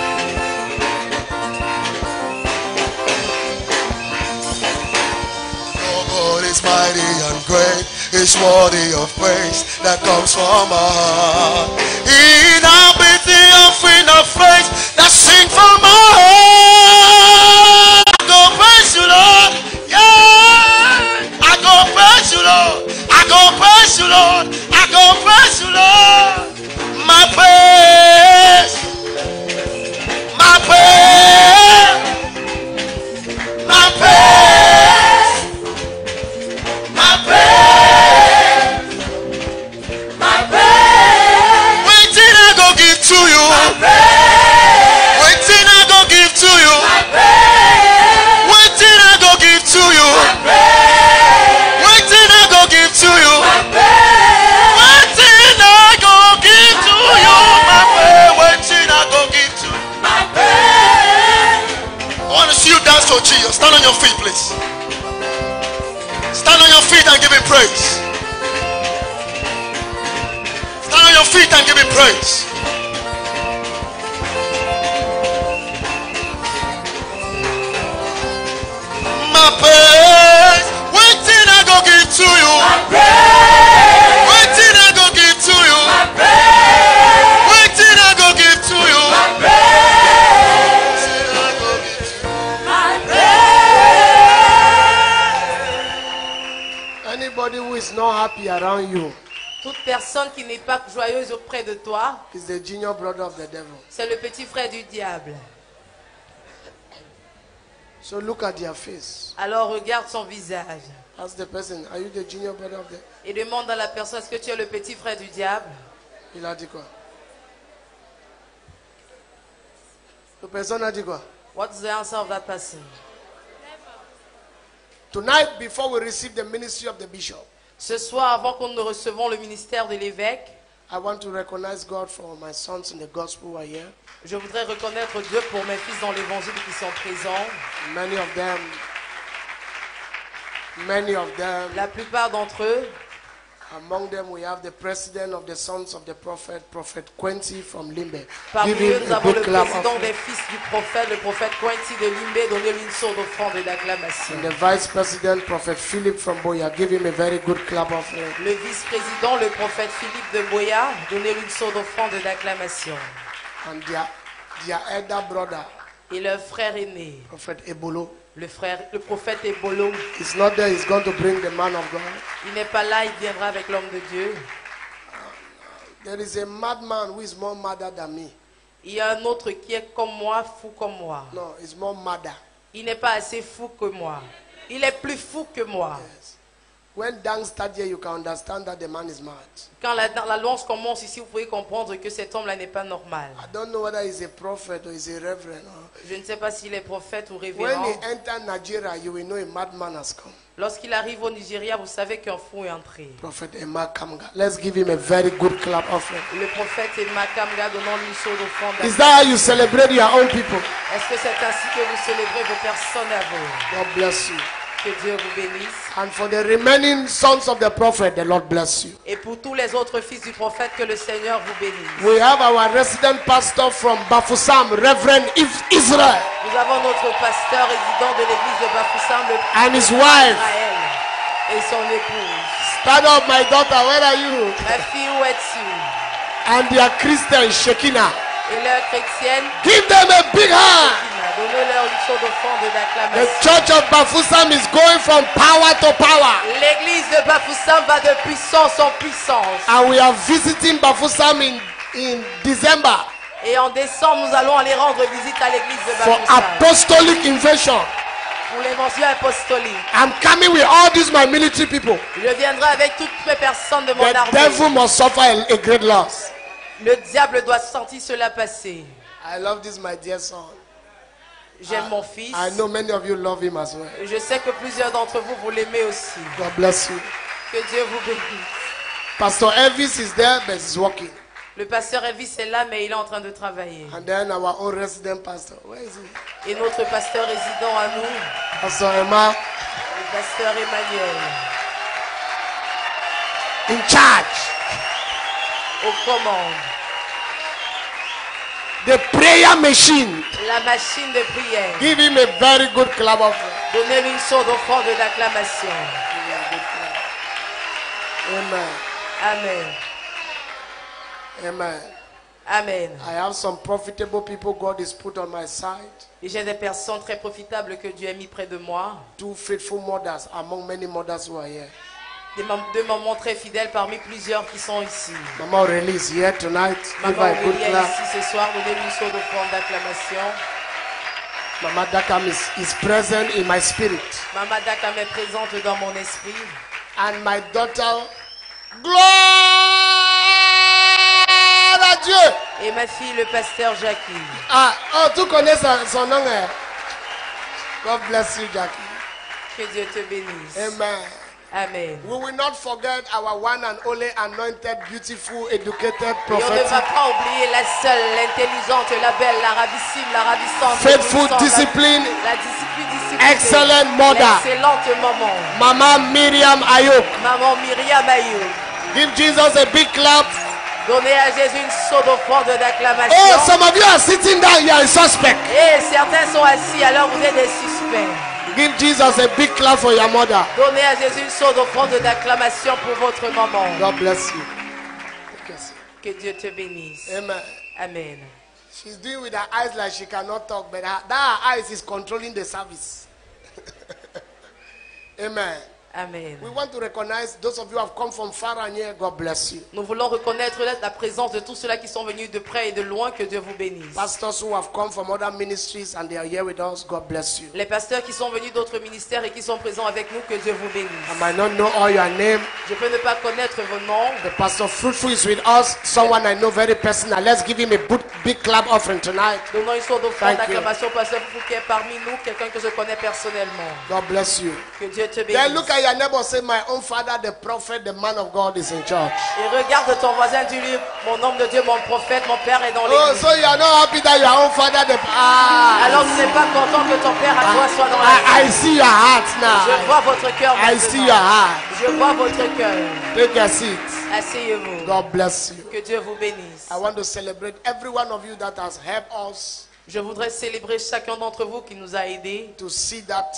Your God is mighty and great, is worthy of praise that comes from our heart. Inhabit the offering of praise that sing from our heart. I go praise you, Lord. Yeah. I go praise you, Lord. I go praise you, Lord. I go praise you, Lord. My praise. My praise. My praise. My praise. My praise. Waiting I go give to you. My praise. Waiting I go give to you. My praise. Waiting I go give to you. My praise. Waiting I go give to you. My praise. Waiting I go give to you. My praise. Waiting I go give to you. My praise. I want to see you dance to Jesus. Stand on your feet, please. Stand on your feet and give him praise. Stand on your feet and give him praise. My praise. Waiting I go give to you. My praise. Waiting I go give to you. My praise. Waiting I go give to you. My praise. Waiting I go give to you. My praise. Anybody who is not happy around you Toute personne qui n'est pas joyeuse auprès de toi, is the junior brother of the devil. c'est le petit frère du diable. So look at their face. Alors regarde son visage Ask the person, are you the junior brother of the... et demande à la personne, est-ce que tu es le petit frère du diable? Il a dit quoi? La personne a dit quoi? What's the answer of that person? Tonight, before we receive the ministry of the bishop, Ce soir, avant que nous ne recevons le ministère de l'évêque, I want to recognize God for my sons in the gospel who are here. je voudrais reconnaître Dieu pour mes fils dans l'évangile qui sont présents. Many of them La plupart d'entre eux Among them we have the president of the sons of the prophet, Prophet Quincy from Limbe. Parmi Give eux, him nous a avons le big clap président offering. des fils du prophète, le prophète Quincy de Limbe. Donnez-lui une sourde offrande et d'acclamation. And the vice president, Prophet Philip from Boya. Give him a very good clap offering. Le vice-président, le prophète Philippe de Boya. Donnez-lui une sourde offrande et d'acclamation. And their elder brother, Et leur frère aîné, Prophet Ebolo. le prophète Ebolo. He's not there, he's going to bring the man of God. Il n'est pas là, il viendra avec l'homme de Dieu. There is a madman who is more madder than me. Il y a un autre qui est comme moi, fou comme moi. No, he's more madder. Il n'est pas assez fou que moi. Il est plus fou que moi. Yes. When dance start here, you can understand that the man is mad. Quand la louange commence ici, vous pouvez comprendre que cet homme-là n'est pas normal. I don't know whether he's a prophet or he's a reverend. Je ne sais pas s'il est prophète ou When révérend. he enters Nigeria, you will know a madman has come. Lorsqu'il arrive au Nigeria, vous savez qu'un fou est entré. Prophet Emma Kamga. Let's give him a very good clap offering. Le prophète Emma Kamga donnant une sourde offrande. Is that how you celebrate your own people? Est-ce que c'est ainsi que vous célébrez vos personnes à vous? God bless you. Que Dieu vous bénisse. And for the remaining sons of the prophet, the Lord bless you. Et pour tous les autres fils du prophète, que le Seigneur vous bénisse. We have our resident pastor from Bafusam, Reverend Israel, Nous avons notre pasteur résident de l'église de Bafoussam, le and his wife. Israël, et son épouse. Stand up, my daughter. Where are you? Ma fille, où es-tu? And their Christian Shekinah. Et leur chrétienne, Give them a big hand. donnez-leur une sorte d'offrande The d'acclamation. church of Bafusam is going from power to power. L'église de Bafoussam va de puissance en puissance. And we are visiting Bafusam in December Et en décembre, nous allons aller rendre visite à l'église de for Bafoussam apostolic invasion. pour l'évangile apostolique. I'm coming with all these my military people. Je viendrai avec toutes les personnes de mon The armée. devil must suffer a great loss. Le diable doit sentir cela passer. I love this, my dear son. J'aime mon fils. I know many of you love him as well. Je sais que plusieurs d'entre vous, vous l'aimez aussi. God bless you. Que Dieu vous bénisse. Pastor Elvis is there, but he's working. Le pasteur Elvis est là, mais il est en train de travailler. And then our own resident pastor. Where is he? Et notre pasteur résident à nous, Pastor Emma, le pasteur Emmanuel, in charge. aux commandes. The prayer machine. La machine de prière. Give him a very good clap of. Donnez-lui une sorte d'offrande d'acclamation. Amen. Amen. Amen. Amen. I have some profitable people God is put on my side. Et j'ai des personnes très profitables que Dieu a mis près de moi. 2 faithful mothers among many mothers who are here. Deux mamans très fidèles parmi plusieurs qui sont ici. Mama Aurélie is here tonight. Give Maman her a good Aurélie est clap. ici ce soir. Donnez-lui une sorte d'offrande d'acclamation. Mama Dakam is present in my spirit. Maman Dakam est présente dans mon esprit. And my daughter, gloire à Dieu. Et ma fille, le pasteur Jackie. Ah, oh, tu connais son nom, hein? God bless you, Jackie. Que Dieu te bénisse. Amen. Amen. We will not forget our one and only anointed, beautiful, educated Et on ne prophet. va pas oublier la seule, l'intelligente, la belle, la ravissime, la ravissante, Faithful, la puissante, discipline, la discipline, disciplinée, excellent mother. l'excellente maman, Mama Miriam Ayok. maman Myriam Ayou. Give Jesus a big clap. Donnez à Jésus une sorte d'offrande d'acclamation. Oh, some of you are sitting down. You are a suspect. Et certains sont assis, alors vous êtes des suspects. Give Jesus a big clap for your mother. Donnez à Jésus une sorte d'offrande d'acclamation pour votre maman. God bless you. Que Dieu te bénisse. Amen. Amen. She's doing with her eyes like she cannot talk, but that her eyes is controlling the service. Amen. Amen. We want to recognize those of you who have come from far and near. God bless you. Nous voulons reconnaître la présence de tous ceux-là qui sont venus de près et de loin. Que Dieu vous bénisse. Pastors who have come from other ministries and they are here with us. God bless you. Les pasteurs qui sont venus d'autres ministères et qui sont présents avec nous, que Dieu vous bénisse. I might not know all your name. Je peux ne pas connaître vos noms. The pastor Fruitful is with us. Someone I know very personal. Let's give him a big clap offering tonight. Donnons une sorte d'offrande Thank you. d'acclamation au pasteur Fou qui est parmi nous, quelqu'un que je connais personnellement. God bless you. Que Dieu te Then bénisse. look at your neighbor, say, my own father, the prophet, the man of God is in church. Et regarde ton voisin, dis-lui, mon homme de Dieu, mon prophète, mon père est dans Oh, l'église. so you are not happy that your own father, the Alors tu n'es pas content que ton père à toi soit dans I l'église. see your heart Je now. vois votre cœur I see your maintenant. heart. Je vois votre cœur. Take a seat. Asseyez-vous. God bless you. Que Dieu vous bénisse. I want to celebrate every one of you that has helped us Je voudrais célébrer chacun d'entre vous qui nous a aidés. to see that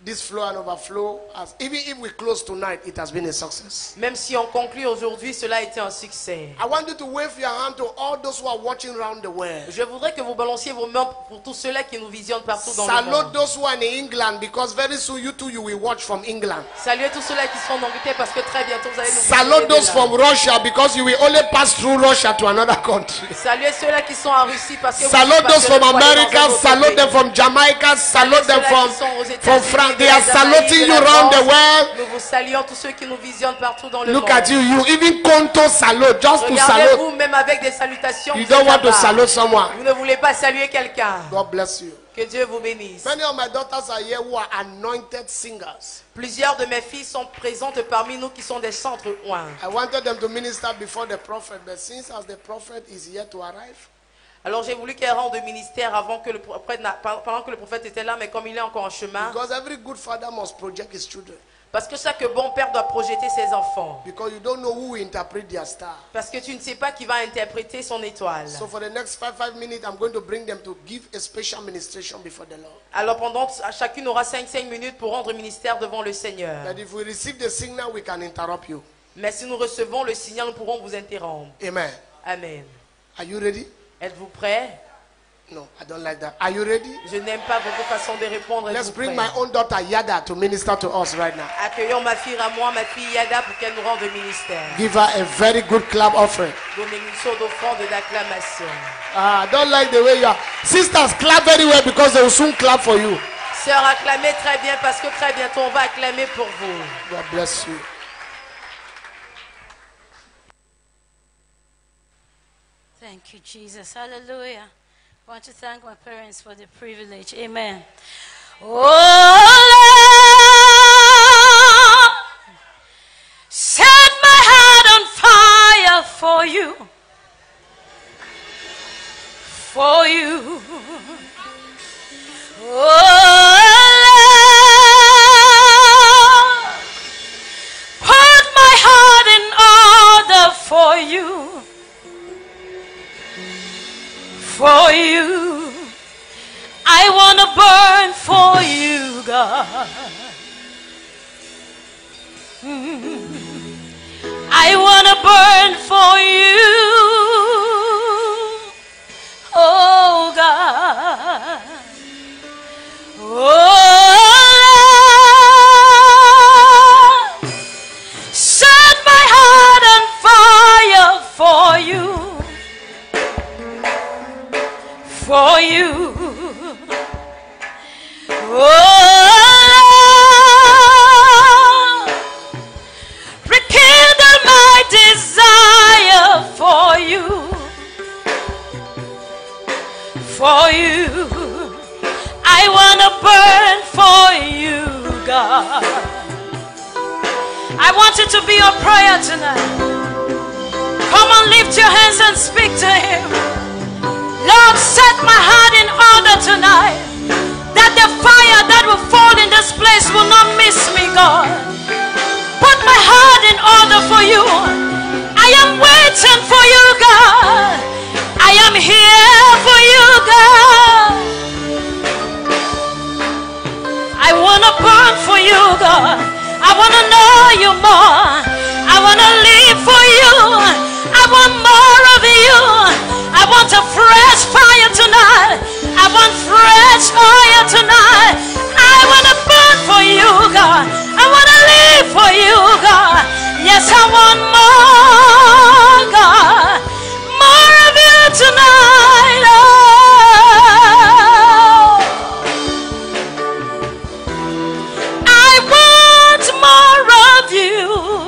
this flow and overflow, as even if we close tonight, it has been a success. Même si on conclut aujourd'hui, cela a été un succès. I want you to wave your hand to all those who are watching around the world. Je voudrais que vous balanciez vos mains pour tous ceux-là qui nous visionnent partout dans le Salute monde. those who are in England, because very soon you too, you will watch from England. Saluez tous ceux-là qui sont en Angleterre parce que très bientôt vous allez nous visionner Salute de those là. from Russia, because you will only pass through Russia to another country. Saluez ceux-là qui sont en Russie parce que vous Salute those passerez from pour aller dans America, un autre salute pays. them from Jamaica, salute them from États-Unis, France. de They la are Jamaïque, saluting de you la around the France. world. Nous vous saluons tous ceux qui nous visionnent partout dans le Look monde. at you, you even Konto salute, just to salute. Regardez-vous même avec des salutations. You vous don't êtes want to là-bas. salute someone. Vous ne voulez pas saluer quelqu'un. God bless you. Que Dieu vous bénisse. Many of my daughters are here who are anointed singers. Plusieurs de mes filles sont présentes parmi nous qui sont des centres oints. I wanted them to minister before the prophet, but since as the prophet is yet to arrive, Alors j'ai voulu qu'elles rendent au ministère avant que le prophète, pendant que le prophète était là, mais comme il est encore en chemin, because every good father must project his children. parce que chaque bon père doit projeter ses enfants. Because you don't know who will interpret their star. Parce que tu ne sais pas qui va interpréter son étoile. So for the next 5 minutes, I'm going to bring them to give a special ministration before the Lord. Alors pendant chacune aura 5 minutes pour rendre ministère devant le Seigneur. That if we receive the signal, we can interrupt you. Mais si nous recevons le signal, nous pourrons vous interrompre. Amen. Amen. Are you ready? Êtes-vous prêts? No, I don't like that. Are you ready? Je n'aime pas votre façon de répondre. Let's Êtes-vous bring prêts? my own daughter Yada to minister to us right now. Accueillons ma fille à moi, ma fille Yada, pour qu'elle nous rende ministère. Give her a very good clap offering. Donnez une sorte d'offrande et d'acclamation. I don't like the way you are. Sisters, clap very well because they will soon clap for you. Sœurs, acclamez très bien parce que très bientôt on va acclamer pour vous. God bless you. Thank you, Jesus. Hallelujah. I want to thank my parents for the privilege. Amen. Oh, Lord, set my heart on fire for you. For you. Oh, Lord, put my heart in order for you. For you, I want to burn for you, God. I want to burn for you, oh God. Oh, Lord, set my heart on fire for you. For you, oh, rekindle my desire for you, I want to burn for you, God. I want it to be your prayer tonight. Come on, lift your hands and speak to Him. Lord, set my heart in order tonight, that the fire that will fall in this place will not miss me, God. Put my heart in order for you. I am waiting for you, God. I am here for you, God. I want to burn for you, God. I want to know you more. I want to live for you. I want more of you. I want a fresh fire tonight. I want fresh oil tonight. I want to burn for you, God. I want to live for you, God. Yes, I want more, God. More of you tonight, oh. I want more of you.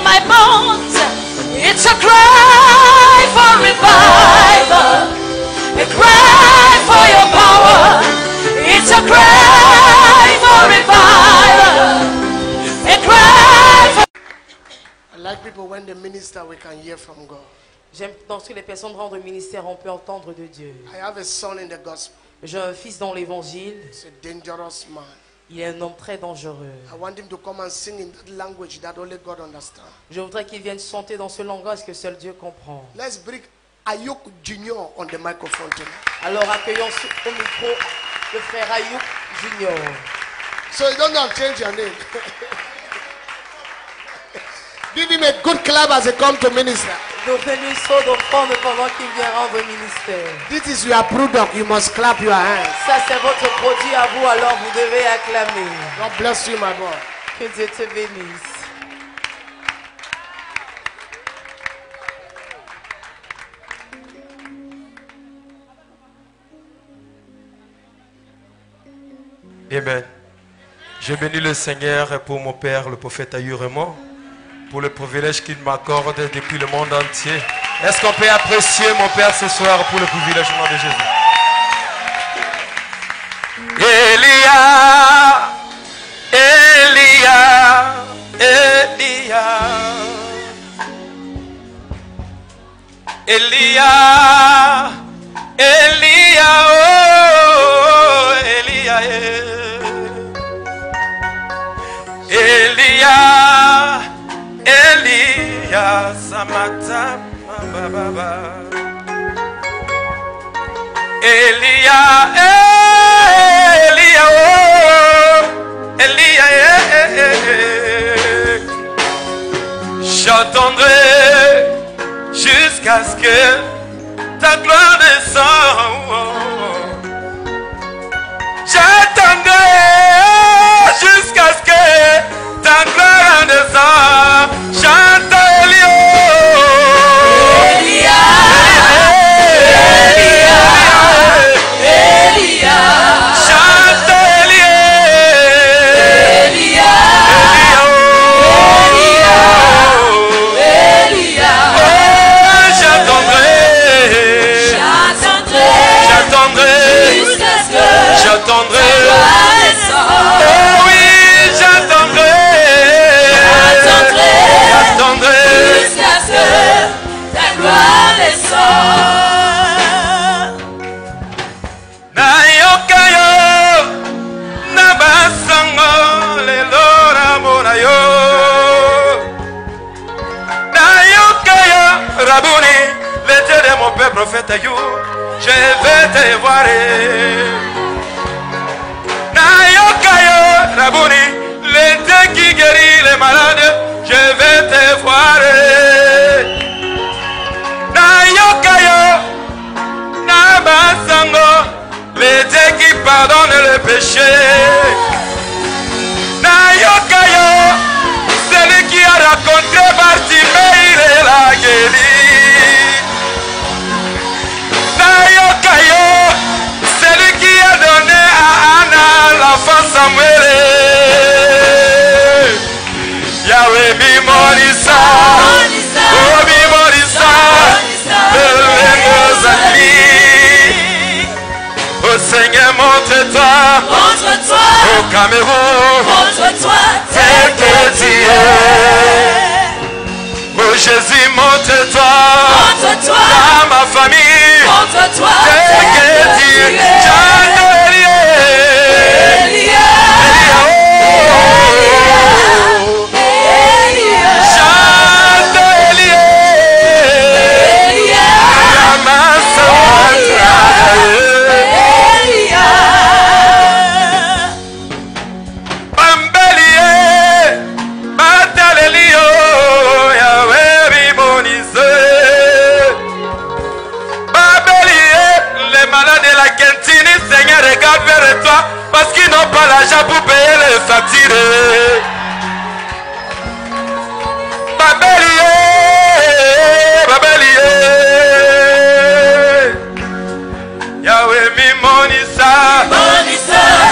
my bones. It's a cry for revival, a cry for your power. It's a cry for revival, a cry for... I like people when they minister, we can hear from God. J'aime lorsque les personnes rendent le ministère, on peut entendre de Dieu. I have a son in the gospel. J'ai un fils dans l'évangile. He's a dangerous man. Il est un homme très dangereux. I want him to come and sing in that language that only God understands. Je voudrais qu'il vienne chanter dans ce langage que seul Dieu comprend. Let's bring Ayuk Junior on the microphone tonight. Alors accueillons au micro le frère Ayuk Junior. So you don't have to change your name. Give him a good clap as he come to minister. Donnez-lui un saut d'offrande pendant qu'il vient rendre ministère. This is your product. You must clap your hands. Ça c'est votre produit à vous, alors vous devez acclamer. God bless you, my boy. Que Dieu te bénisse. Amen. Je bénis le Seigneur pour mon Père, le prophète Ayuk Raymond, pour le privilège qu'il m'accorde depuis le monde entier. Est-ce qu'on peut apprécier mon Père ce soir pour le privilège au nom de Jésus? Elia, Elia, Elia, Elia, Elia, oh, Elia, Elia, Elia, Samata, Baba, Elia, Elia, oh, Elia, j'attendrai jusqu'à ce que ta gloire descende. J'attendrai jusqu'à ce que ta gloire descende. Chante Elia, Elia, chante Elia, Elia, Elia, oh, j'attendrai jusqu'à ce que j'attendrai, descende. oh oui, j'attendrai Jusqu'à ce que ta gloire descende. nayoka yo na basango lelo na mona yo nayoka yo Rabouni, le Dieu de mon père prophète Ayuk, je vais te voir. Nayoka yo Rabouni, le Dieu qui guérit les malades, je vais te voir. Nayoka yo na basango, le Dieu qui pardonne le péché. Nayoka yo, celui qui a rencontré Bartimée, il l'a guéri. Nayoka yo, celui qui a donné à Anna l'enfant Samuel. Yahweh Mimonisa, oh Mimonisa, le Zali. Oh Seigneur, montre-toi au Cameroun, tel que tu es. Oh Jésus, montre-toi dans ma famille, tel que tu es. Chante Elia, chante Elia, Bambelie, Batalelio, Yahweh Bimonise. Babelie, les malades de la cantine, Seigneur, regarde vers toi, parce qu'ils n'ont pas l'argent pour payer les factures. Babelie, Babelie, Yahweh Mimonisa,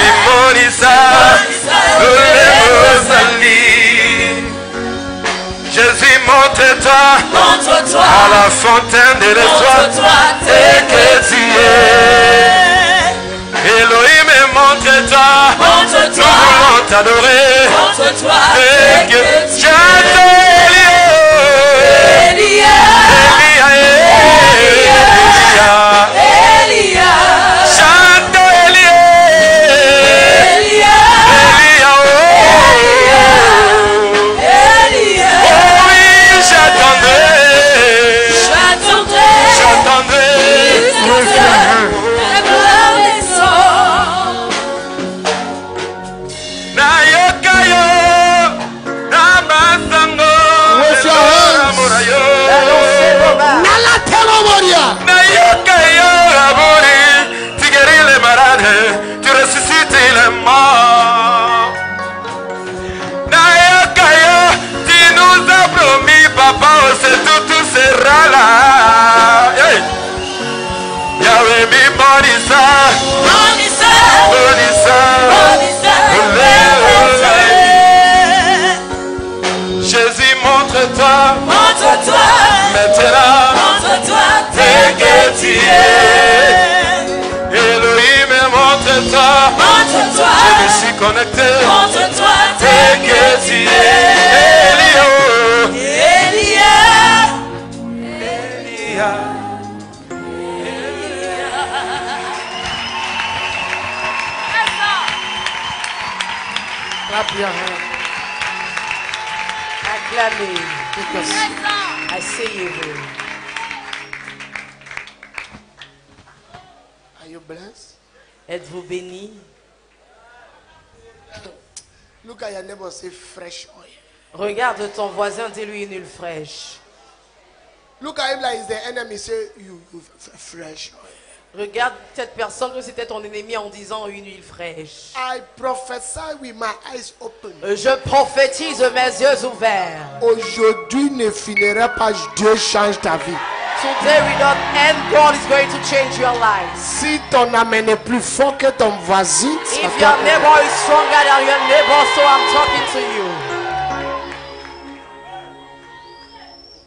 Mimonisa, Olé Mozali. Jésus, montre-toi Montre-toi. à la fontaine de l'espoir Montre-toi tel que tu es. Elohim, montre-toi. Montre-toi. Nous voulons t'adorer. Montre-toi Tel que tu es. j'attends Elia. Elia. J'attends Elia. Elia. Oh oui, j'attendrai. J'attendrai. La gloire descend. Nayokayo, Namasango, Raise your hands. Morayo. Nala Telomoria. Nayokayo, Rabori, tu guéris les malades, tu ressuscites les morts. Nayokayo, tu nous as promis, papa, c'est tout sera là. Hey. Yahweh, mi Bonissa, Bonissa. Bonissa. Bonissa. Jésus, montre-toi Montre-toi. maintenant Montre-toi tel que tu es. Elohim, montre-toi. Montre-toi. Je me suis connecté Montre-toi tel que tu es. Elio. Elia. Clap your hands. Acclamez. Because Asseyez-vous. are you blessed? Êtes-vous bénis? Look at your neighbor, say fresh oil. Regarde ton voisin, dis-lui une huile fraîche. Look at him like he's the enemy, say you fresh oil. Regarde cette personne que c'était ton ennemi en disant une huile fraîche. I prophesy with my eyes open. Je prophétise mes yeux ouverts. Aujourd'hui ne finirait pas, Dieu change ta vie. Today we don't end, God is going to change your life. Si ton âme n'est plus fort que ton voisin, If your neighbor is stronger than your neighbor, so I'm talking to you.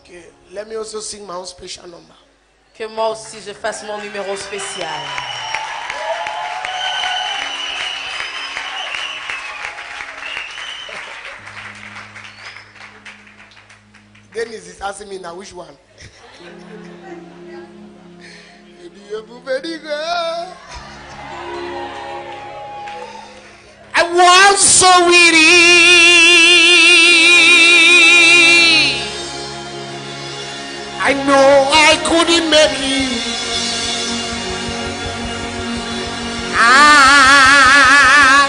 okay, let me also sing my own special number. Que moi aussi je fasse mon numéro spécial. Dennis is asking me now which one. I was so weary. I know I couldn't make it. I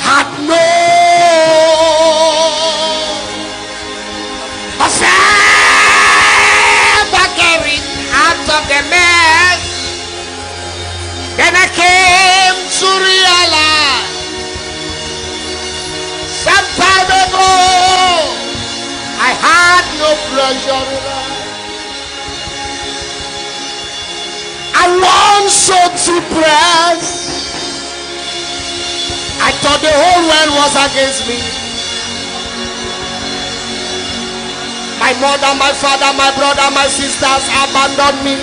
had no getting out of the mess. Then I came to realize some time ago I had no pleasure in life. I was so depressed. I thought the whole world was against me. My mother, my father, my brother, my sisters abandoned me.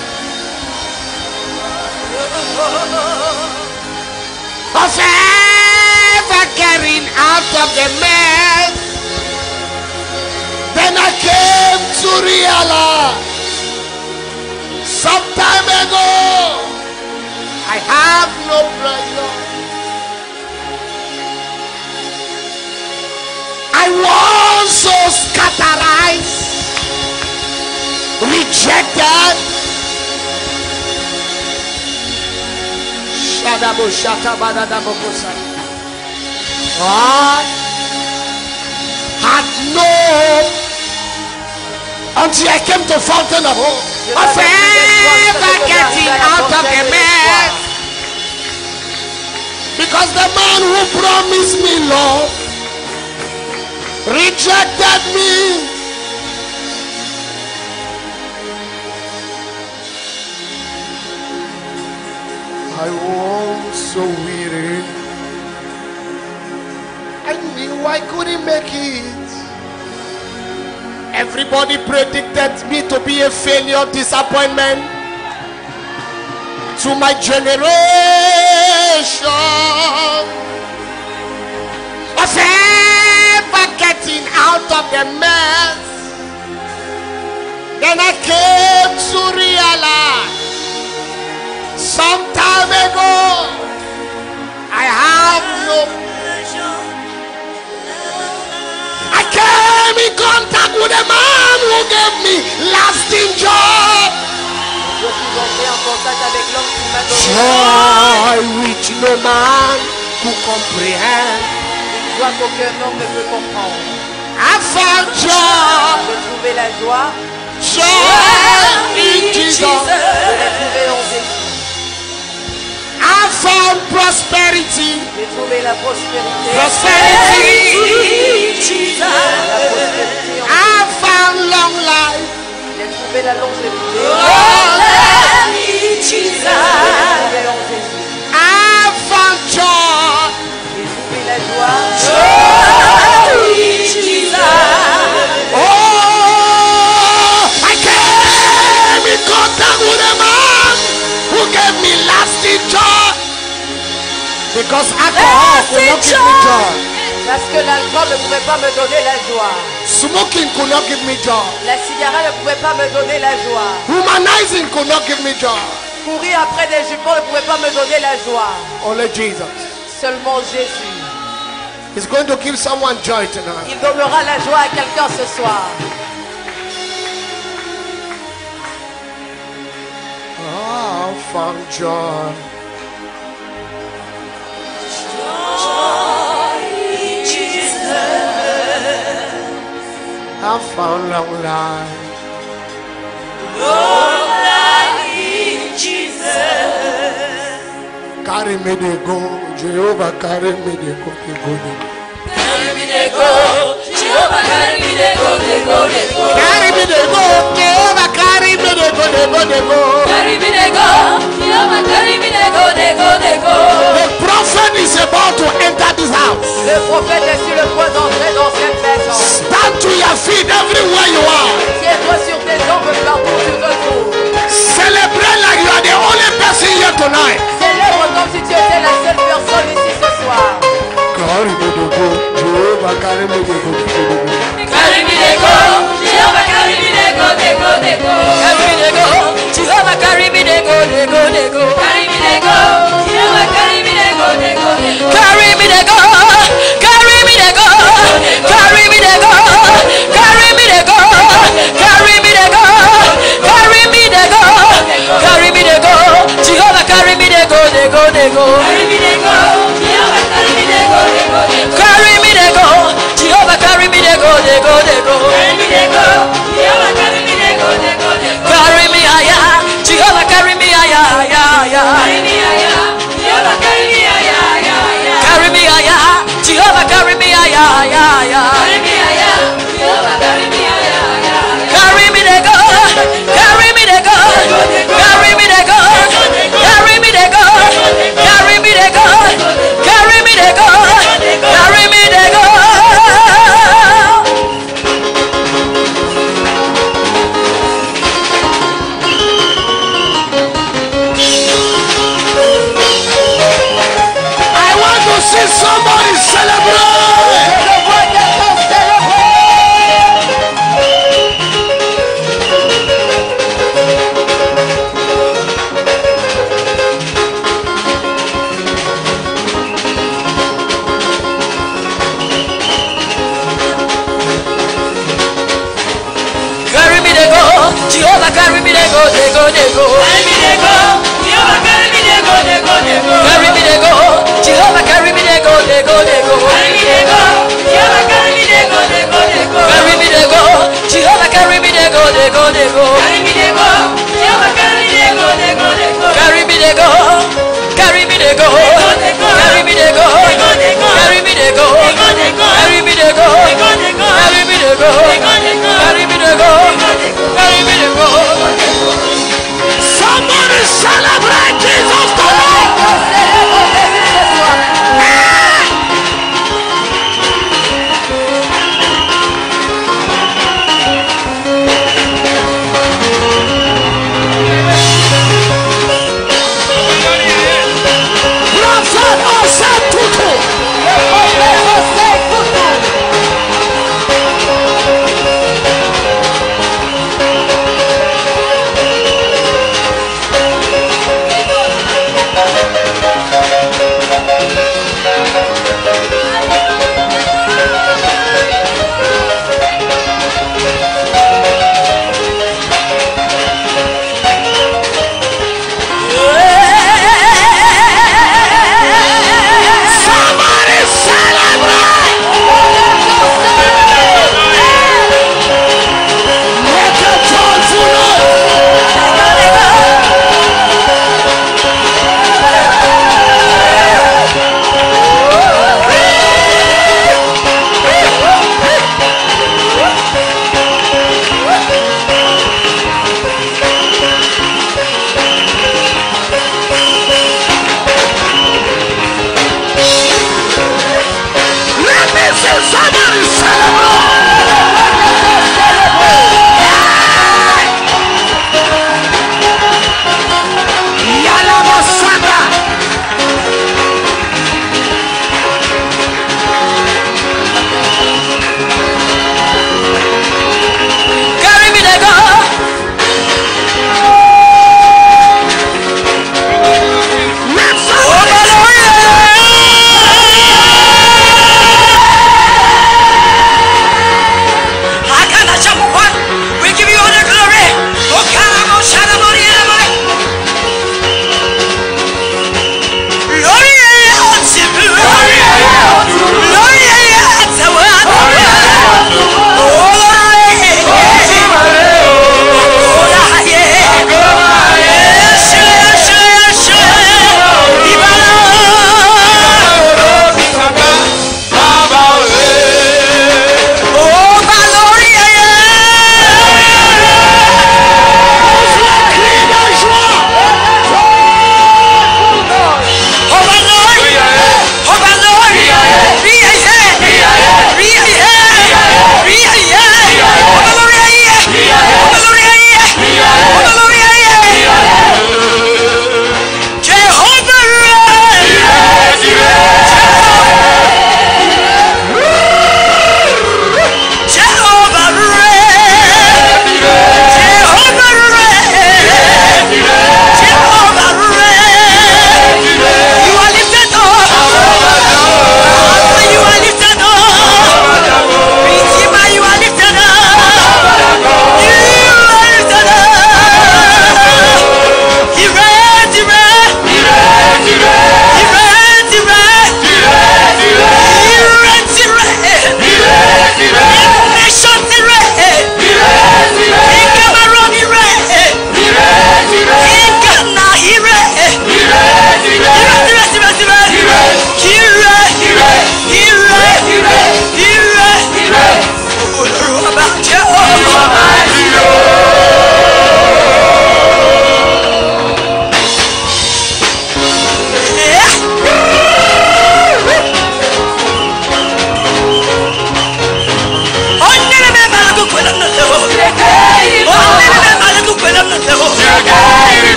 Of ever getting out of the mess. Then I came to realize some time ago I have no pleasure. I was so scatterized, rejected. I had no until I came to Fountain of Hope. Of ever getting out of the mess. Because the man who promised me love rejected me. I was so weary. I knew I couldn't make it. Everybody predicted me to be a failure, disappointment to my generation. Of ever getting out of the mess. Then I came to realize some time ago I have no. I came in contact with a man who gave me lasting joy. Je suis entré en contact avec l'homme qui m'a donné Joy which no man could comprehend. une joie qu'aucun homme ne peut comprendre. I found joy, J'ai trouvé la joie, joy in Jesus. je l'ai trouvé en Jésus. I found prosperity, J'ai trouvé la prospérité. prosperity. La prospérité en I found long life, J'ai trouvé la longévité. long life. Je l'ai trouvé en Jésus. I found joy, J'ai trouvé la joie. oh, I came in contact with a man who gave me lasting joy. Because alcohol could not give me joy. Parce que l'alcool ne pouvait pas me donner la joie. Smoking could not give me joy. La cigarette ne pouvait pas me donner la joie. Humanizing could not give me joy. Courir après des jupons ne pouvait pas me donner la joie. Only Jesus. Seulement Jésus. He's going to give someone joy tonight. Il donnera la joie à quelqu'un ce soir. Oh, I found joy. I found long life. Carry me to go, Jehovah, carry me to go, to go, to go. Carry me to go, Jehovah, carry me to go, to go, to go. The prophet is about to enter this house. Le prophète est sur le point d'entrer dans cette maison. Stand to your feet everywhere you are. Tiens-toi sur tes jambes partout où tu te trouves. Celebrate like you are the only person here tonight. Célèbre comme si tu étais la seule personne ici ce soir. Carry me to go, Jehovah, carry me to go, to go. Carry me to go, Jehovah, carry me to go, to go, to go. Carry me to go, Jehovah, carry me to go, to go, to go. Carry me to go, Jehovah, carry me to go, to go, to go. Carry me to go, carry me to go, carry me to go, carry me to go, carry me to go, carry me to go, carry me to go, Jehovah, carry me to go, to go, to go. Carry me to go, Jehovah, carry me to go, to go, to go. Carry me to go, Jehovah, carry me to go, to go, to go. Carry me to go, Jehovah, carry me to go, to go, to go. Carry me higher, Jehovah, carry me higher, higher, higher. Carry me higher, Jehovah, carry me higher, higher, higher. Carry me higher, Jehovah, carry me higher, higher, higher. Carry me higher, Jehovah, carry me higher, higher, higher. Carry me to go, carry me to go, carry me to go, carry me to go, carry me to go, carry me to go, carry me to go. I want to see somebody celebrate. Je vois quelqu'un célébrer. Carry me to go, Jehovah, carry me to go, to go, to go. Carry me to go, Jehovah, carry me to go, to go, to go. Carry me to go, Jehovah, carry me to go, to go, to go. Carry me to go, Jehovah, carry me to go, to go, to go. Carry me to go, Jehovah, carry me to go, to go, to go. Carry me to go, Jehovah, carry me to go, to go, to go. Carry me to go, carry me to go, carry me to go, carry me to go, carry me to go, carry me to go, carry me to go, carry me to go. Somebody celebrate Jesus tonight. Célèbre Jésus ce soir.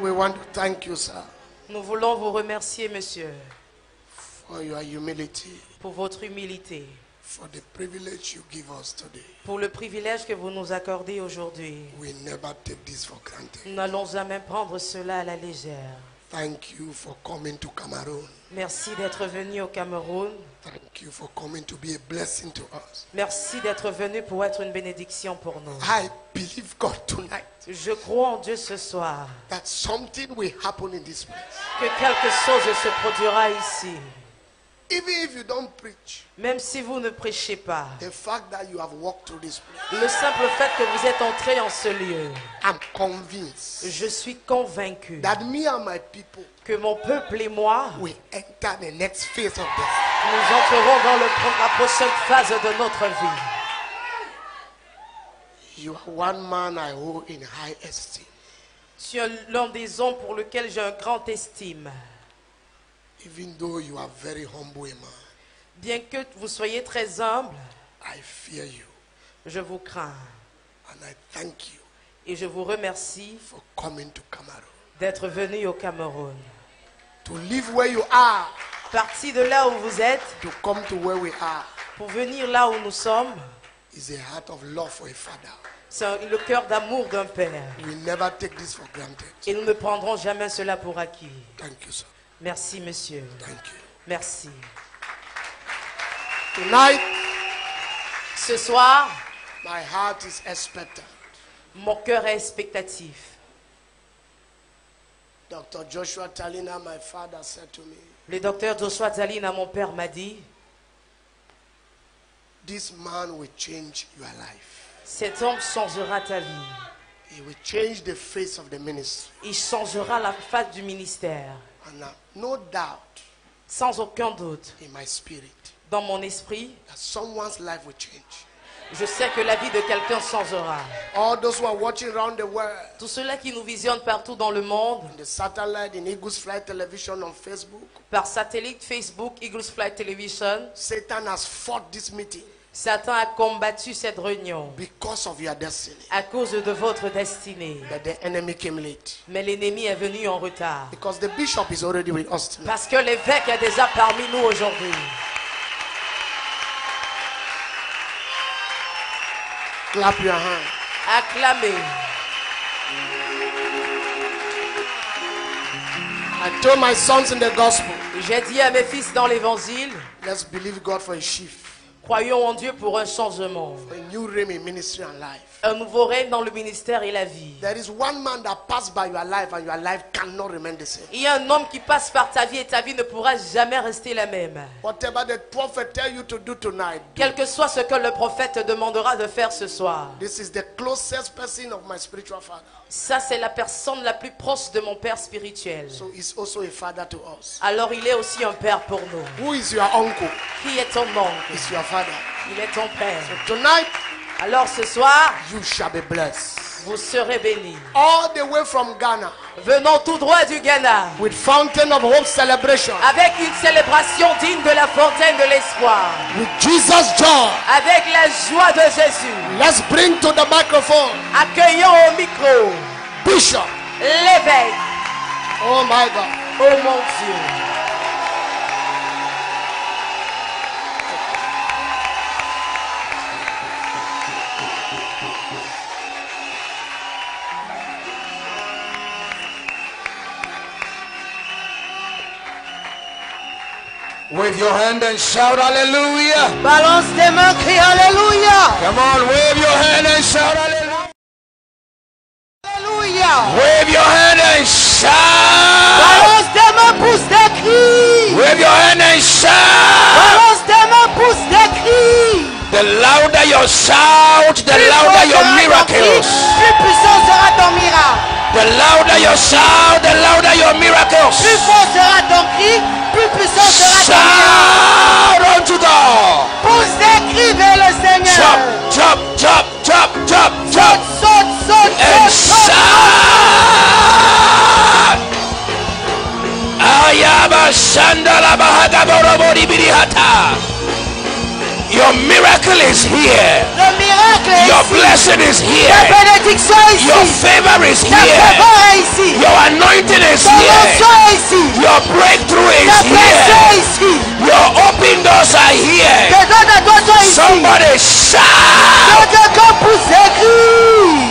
We want to thank you, sir, Nous voulons vous remercier, monsieur, for your humility, pour votre humilité, for the privilege you give us today. pour le privilège que vous nous accordez aujourd'hui. We never take this for granted. Nous n'allons jamais prendre cela à la légère. Thank you for coming to Cameroon. Merci d'être venu au Cameroun. Thank you for coming to be a blessing to us. Merci d'être venu pour être une bénédiction pour nous. I believe God tonight Je crois en Dieu ce soir that something will happen in this place. que quelque chose se produira ici. Even if you don't preach, Même si vous ne prêchez pas, the fact that you have walked through this place, le simple fait que vous êtes entré en ce lieu, I'm convinced je suis convaincu that me and my people que mon peuple et moi, will enter the next phase of this. nous entrerons dans la prochaine phase de notre vie. You are one man I hold in high esteem. Tu es l'un des hommes pour lequel j'ai un grand estime. Even though you are very humble a man, Bien que vous soyez très humble, I fear you je vous crains and I thank you et je vous remercie for coming to Cameroon. d'être venu au Cameroun. To live where you are, Parti de là où vous êtes to come to where we are, pour venir là où nous sommes, is a heart of love for a father. C'est le cœur d'amour d'un père. We never take this for granted. Et nous ne prendrons jamais cela pour acquis. Thank you, sir. Merci, monsieur. Thank you. Merci. Tonight, Ce soir, my heart is expectant. mon cœur est expectatif. Dr. Joshua Talina, my father, said to me, Le docteur Joshua Talina, mon père, m'a dit, this man will change your life. cet homme changera ta vie. He will change the face of the ministry. Il changera la face du ministère. And no doubt Sans aucun doute, in my spirit dans mon esprit, that someone's life will change. je sais que la vie de quelqu'un changera. All those who are watching around the world, Tous ceux-là qui nous visionnent partout dans le monde, in the satellite, in Eagles Flight Television, on Facebook, par satellite, Facebook, Eagles Flight Television, Satan has fought this meeting Satan a combattu cette réunion because of your destiny. à cause de votre destinée. But the enemy came late. Mais l'ennemi est venu en retard. Because the bishop is already with us tonight. Parce que l'évêque est déjà parmi nous aujourd'hui. Clap your hands. Acclamez. I told my sons in the gospel, J'ai dit à mes fils dans l'évangile, let's believe God for a shift, croyons en Dieu pour un changement. for a new realm in ministry and life. Un nouveau règne dans le ministère et la vie. There is one man that passed by your life and your life cannot remain the same. Il y a un homme qui passe par ta vie et ta vie ne pourra jamais rester la même. Whatever the prophet tell you to do tonight, do. Quel que soit ce que le prophète te demandera de faire ce soir. This is the closest person of my spiritual father. Ça, c'est la personne la plus proche de mon père spirituel. So he's also a father to us. Alors il est aussi un père pour nous. Who is your uncle? Qui est ton oncle? Is your father. Il est ton père. Tonight, Alors ce soir, you shall be blessed. vous serez bénis. All the way from Ghana, Venons tout droit du Ghana with Fountain of Hope celebration, avec une célébration digne de la fontaine de l'espoir. with Jesus' joy. Avec la joie de Jésus. Let's bring to the microphone Accueillons au micro Bishop. l'évêque. Oh my God. Oh mon Dieu. Wave your hand and shout hallelujah. Balance tes mains, crie Alléluia. Come on, wave your hand and shout hallelujah. Alléluia. Wave your hand and shout. Balance tes mains, pousse des cris. Wave your hand and shout. Balance tes mains, pousse des cris. The louder your shout, the louder your miracles. Plus puissant sera ton miracle. The louder your shout, the louder your miracles. Plus fort sera ton cri, plus puissant sera ton miracle. Shout unto God. Pousse des cris vers le Seigneur. Jump, jump, jump, jump, jump, jump. Saute, And saute. shout. Ayaba Shandala Bahagaborobori Birihata. Your miracle is here. Le miracle est Your ici. blessing is La here. bénédiction est ici. Your favor is Ta here. faveur est ici. Your anointing is Ton here. onction est ici. Your breakthrough is Ta blessure here. est ici. Your open doors are here. Tes doigts de toi sont ici. Somebody shout. Quelqu'un pousse des cris.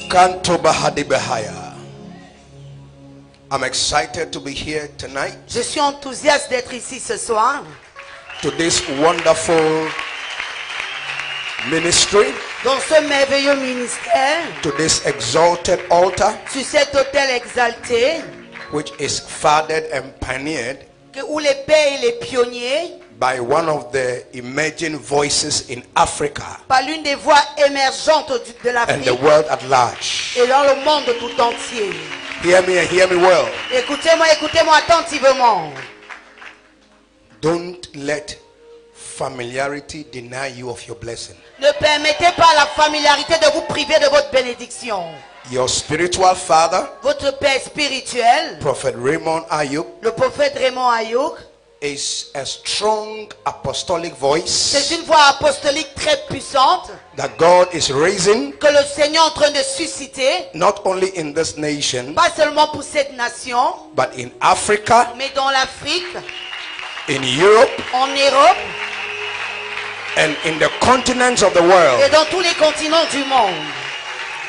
Kanto Bahadi Bahaya. I'm excited to be here tonight Je suis enthousiaste d'être ici ce soir to this wonderful ministry, dans ce merveilleux ministère, to this exalted altar, sur cet autel exalté which is fathered and pioneered où les pères et les pionniers, by one of the emerging voices in Africa par l'une des voix émergentes de and l'Afrique the world at large. et dans le monde tout entier. Hear me and hear me well. Écoutez-moi, écoutez-moi attentivement. Don't let familiarity deny you of your blessing. Ne permettez pas à la familiarité de vous priver de votre bénédiction. Your spiritual father, Votre père spirituel, Prophet Raymond Ayuk, le prophète Raymond Ayuk, is a strong apostolic voice c'est une voix apostolique très puissante that God is raising, que le Seigneur est en train de susciter, not only in this nation, pas seulement pour cette nation, but in Africa, mais dans l'Afrique, in Europe, en Europe and in the continents of the et world. dans tous les continents du monde.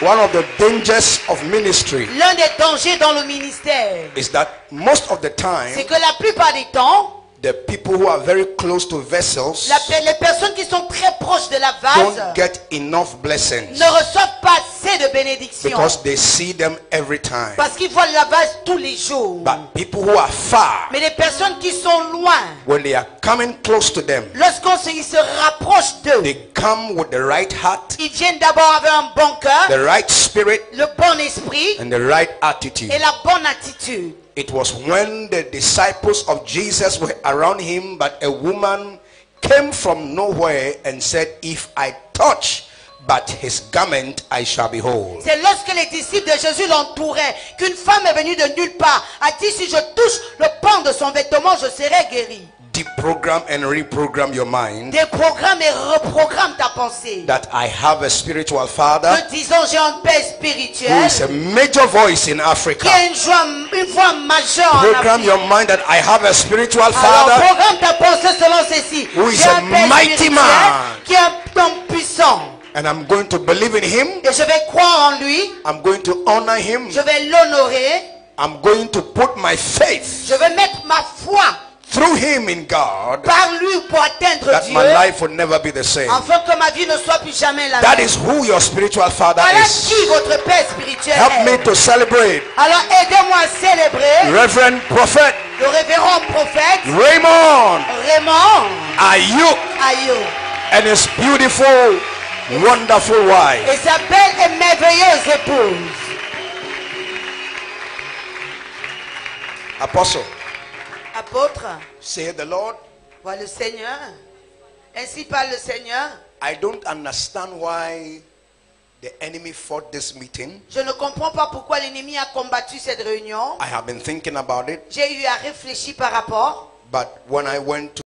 One of the dangers of ministry L'un des dangers dans le ministère, is that most of the c'est time, que la plupart des temps, the people who are very close to vessels les personnes qui sont très proches de la don't vase get enough blessings ne reçoivent pas assez de bénédictions because they see them every time. parce qu'ils voient la vase tous les jours. But people who are far, Mais les personnes qui sont loin, when they are coming close to them, lorsqu'on se rapproche d'eux, they come with the right heart, ils viennent d'abord avec un bon cœur, the right spirit, le bon esprit and the right attitude. et la bonne attitude. It was when the disciples of Jesus were around him, but a woman came from nowhere and said, if I touch but his garment, I shall be whole. C'est lorsque les disciples de Jésus l'entouraient qu'une femme est venue de nulle part, a dit si je touche le pan de son vêtement, je serai guéri. Deprogram and reprogram your mind Déprogramme et reprogramme ta pensée. that I have a spiritual father Que disons j'ai un père who spirituel is a major voice in qui Africa. a une voix majeure en Program Afrique. your mind that I have a spiritual Alors father programme ta pensée selon ceci. who is J'ai a un père mighty spirituel man. qui est un homme puissant. and I'm going to believe in him. Et je vais croire en lui. I'm going to honor him. Je vais l'honorer. I'm going to put my faith Je vais mettre ma foi through him in God par lui pour atteindre that Dieu. my life will never be the same. Afin que ma vie ne soit plus jamais la That même. is who your spiritual father Voilà is. qui votre père spirituel Help me est. to celebrate Alors aidez-moi à célébrer Reverend Prophet le révérend prophète Raymond Raymond Ayuk Ayo and his beautiful, wonderful wife. et sa belle et merveilleuse épouse. Apostle, Apôtre, say the Lord, voit le Seigneur. Ainsi parle le Seigneur. I don't understand why the enemy fought this meeting. Je ne comprends pas pourquoi l'ennemi a combattu cette réunion. I have been thinking about it, J'ai eu à réfléchir par rapport. but when I went to